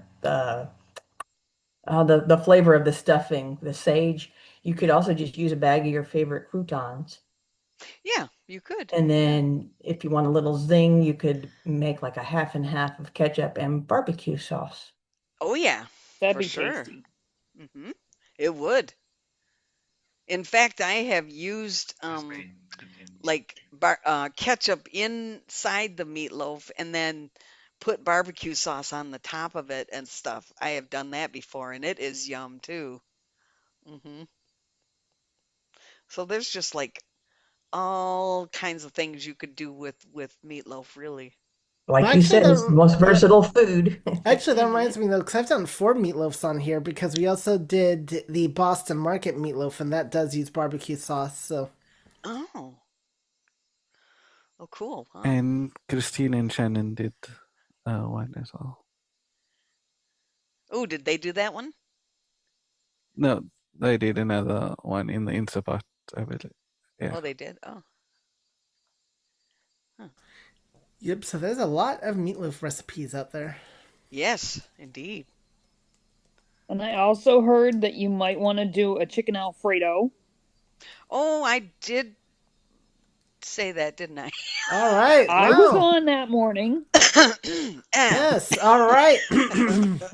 flavor of the stuffing, the sage, you could also just use a bag of your favorite croutons. Yeah, you could. And then if you want a little zing, you could make like a half and half of ketchup and barbecue sauce. Oh yeah, that'd for be sure. tasty. It would. In fact, I have used ketchup inside the meatloaf and then put barbecue sauce on the top of it and stuff. I have done that before, and it is yum too. So there's just like all kinds of things you could do with meatloaf, really. Like you said, it's the most versatile food. Actually, that reminds me though, because I've done 4 meatloafs on here because we also did the Boston Market meatloaf, and that does use barbecue sauce. So. Oh, cool. Wow. And Christine and Shannon did one as well. Oh, did they do that one? No, they did another one in the Instapot, I believe. Yeah. Oh, they did? Oh. Yep, so there's a lot of meatloaf recipes out there. Yes, indeed. And I also heard that you might want to do a chicken Alfredo. Oh, I did say that, didn't I? All right. I was on that morning. Yes, all right.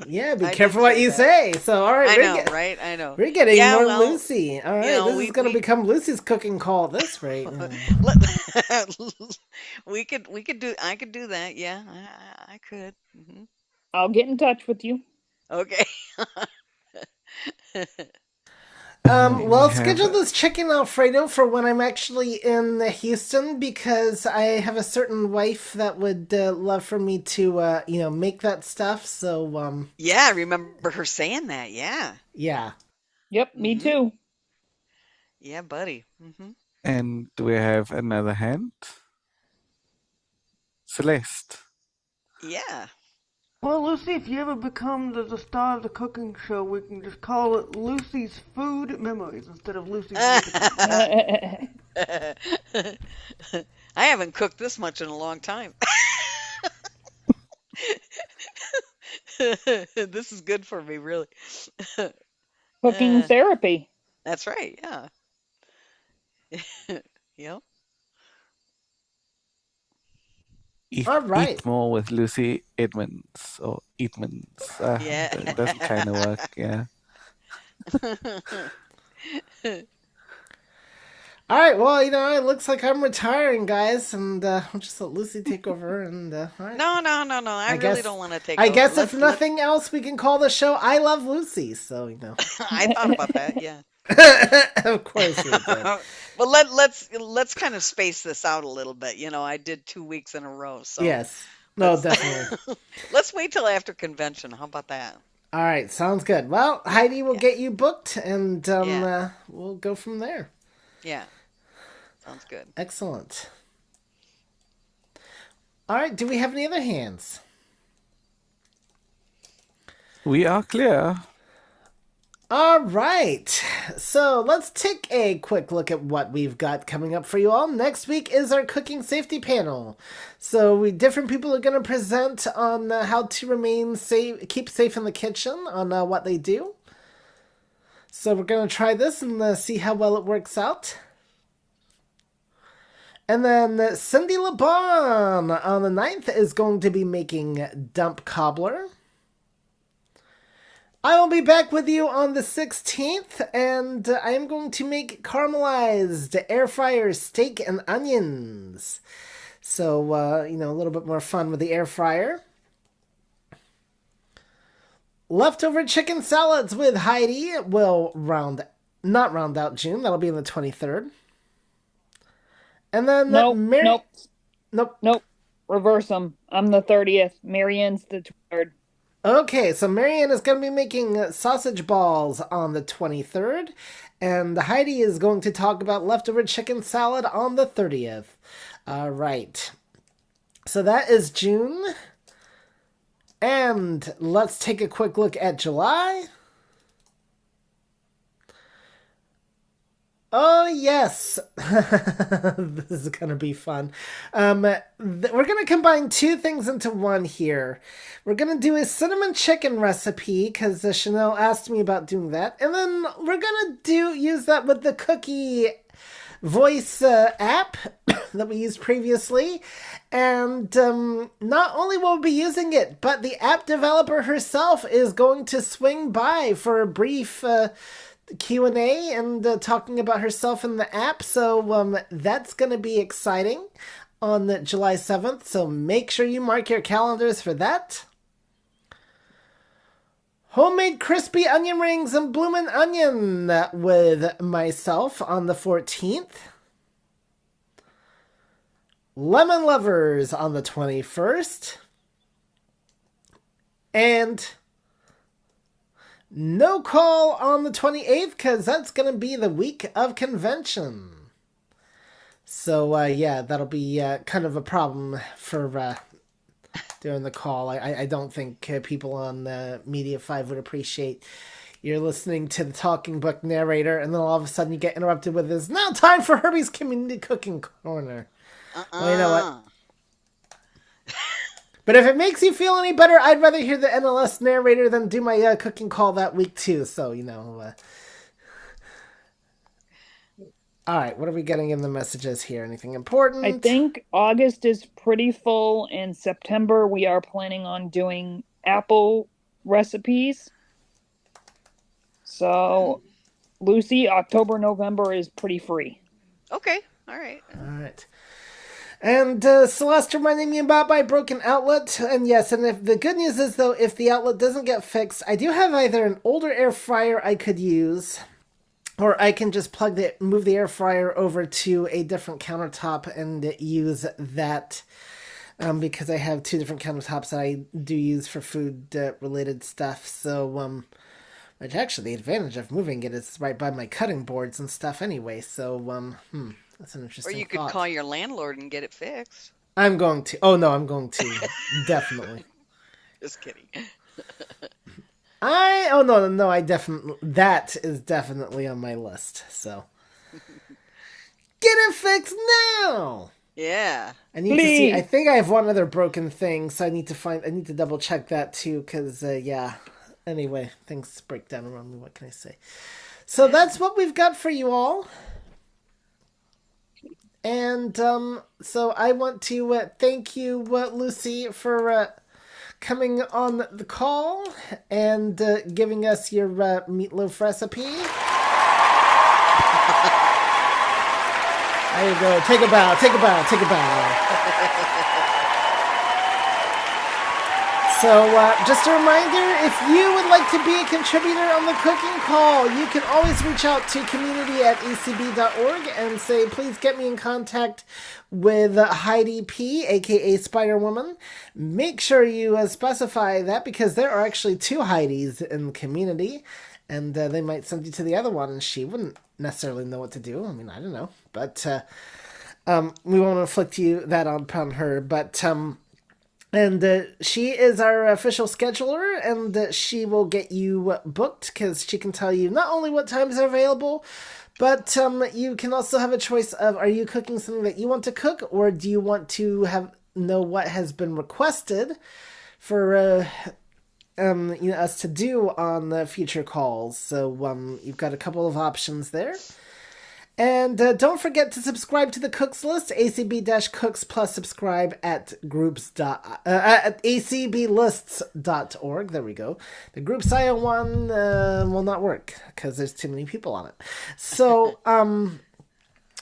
Yeah, be careful what you say. So, all right. Right? I know. We're getting more Lucy. All right, this is going to become Lucy's cooking call at this rate. I could do that. Yeah, I could. I'll get in touch with you. Okay. Well, schedule this chicken Alfredo for when I'm actually in Houston, because I have a certain wife that would love for me to, make that stuff. So, yeah, I remember her saying that. Yeah. Yeah. Yep, me too. Yeah, buddy. And do we have another hand? Celeste. Yeah. Well, Lucy, if you ever become the star of the cooking show, we can just call it Lucy's Food Memories instead of Lucy's I haven't cooked this much in a long time. This is good for me, really. Cooking therapy. That's right, yeah. Yep. Eat more with Lucy Edmonds or Eatmans. Yeah. That doesn't kind of work, yeah. All right, well, it looks like I'm retiring, guys, and I'll just let Lucy take over. And all right. No. I really don't want to take I over. guess if nothing else, we can call the show I Love Lucy, so, I thought about that, yeah. Of course we did. But let's kind of space this out a little bit. I did 2 weeks in a row. So yes. No, definitely. Let's wait till after convention. How about that? All right, sounds good. Well, Heidi will get you booked, and we'll go from there. Yeah. Sounds good. Excellent. All right, do we have any other hands? We are clear. All right, so let's take a quick look at what we've got coming up for you all. Next week is our cooking safety panel. So different people are going to present on how to remain safe, keep safe in the kitchen, on what they do. So we're going to try this and see how well it works out. And then Cindy LeBon on the 9th is going to be making dump cobbler. I will be back with you on the 16th, and I am going to make caramelized air fryer steak and onions. So, a little bit more fun with the air fryer. Leftover chicken salads with Heidi will not round out June. That'll be on the 23rd. And then Nope. Reverse them. I'm the 30th. Marianne's the 3rd. Okay, so Marianne is going to be making sausage balls on the 23rd, and Heidi is going to talk about leftover chicken salad on the 30th. All right. So that is June. And let's take a quick look at July. Oh, yes. This is going to be fun. We're going to combine two things into one here. We're going to do a cinnamon chicken recipe because Chanel asked me about doing that. And then we're going to use that with the cookie voice app that we used previously. And not only will we be using it, but the app developer herself is going to swing by for a brief Q&A and talking about herself in the app. So that's going to be exciting on July 7th. So make sure you mark your calendars for that. Homemade crispy onion rings and bloomin' onion with myself on the 14th. Lemon lovers on the 21st. And no call on the 28th because that's going to be the week of convention. So, that'll be kind of a problem for doing the call. I don't think people on Media 5 would appreciate you're listening to the talking book narrator and then all of a sudden you get interrupted with this, now time for Herbie's Community Cooking Corner. Well, you know what? But if it makes you feel any better, I'd rather hear the NLS narrator than do my cooking call that week too. So, All right, what are we getting in the messages here? Anything important? I think August is pretty full. In September, we are planning on doing apple recipes. So, Lucy, October, November is pretty free. Okay, all right. All right. And Celeste reminding me about my broken outlet. And yes, and if the good news is, though, if the outlet doesn't get fixed, I do have either an older air fryer I could use, or I can just move the air fryer over to a different countertop and use that, because I have two different countertops that I do use for food-related stuff. So, which actually, the advantage of moving it is right by my cutting boards and stuff anyway. So, that's an interesting Or you could thought. call your landlord and get it fixed. I'm going to. Oh, no, I'm going to. Definitely. Just kidding. I definitely, that is definitely on my list, so. Get it fixed now! Yeah. I need to see, I think I have one other broken thing, so I need to double check that too, because, anyway, things break down around me, what can I say? So that's what we've got for you all. And, so I want to thank you, Lucy, for, coming on the call and giving us your meatloaf recipe. There you go. Take a bow. So, just a reminder, if you would like to be a contributor on the cooking call, you can always reach out to community@acb.org and say, please get me in contact with Heidi P, aka Spider-Woman. Make sure you specify that because there are actually two Heidis in the community, and they might send you to the other one, and she wouldn't necessarily know what to do. I mean, I don't know. But we won't inflict you that upon her, but And she is our official scheduler, and she will get you booked because she can tell you not only what times are available, but you can also have a choice of, are you cooking something that you want to cook, or do you want to know what has been requested for us to do on the future calls. So you've got a couple of options there. And don't forget to subscribe to the Cooks List, ACB-Cooks, plus subscribe at at acblists.org. There we go. The Groups IO one will not work because there's too many people on it. So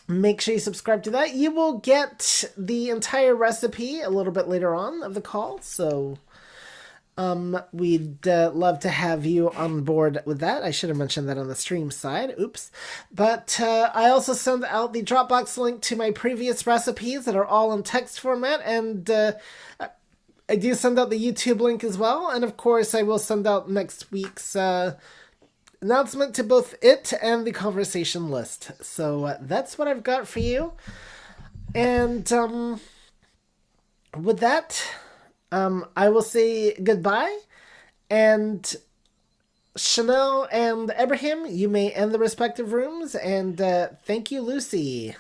make sure you subscribe to that. You will get the entire recipe a little bit later on of the call. So we'd love to have you on board with that. I should have mentioned that on the stream side. Oops. But I also send out the Dropbox link to my previous recipes that are all in text format, and I do send out the YouTube link as well. And of course, I will send out next week's announcement to both it and the conversation list. So that's what I've got for you. And with that, I will say goodbye, and Chanel and Ibrahim, you may end the respective rooms, and thank you, Lucy.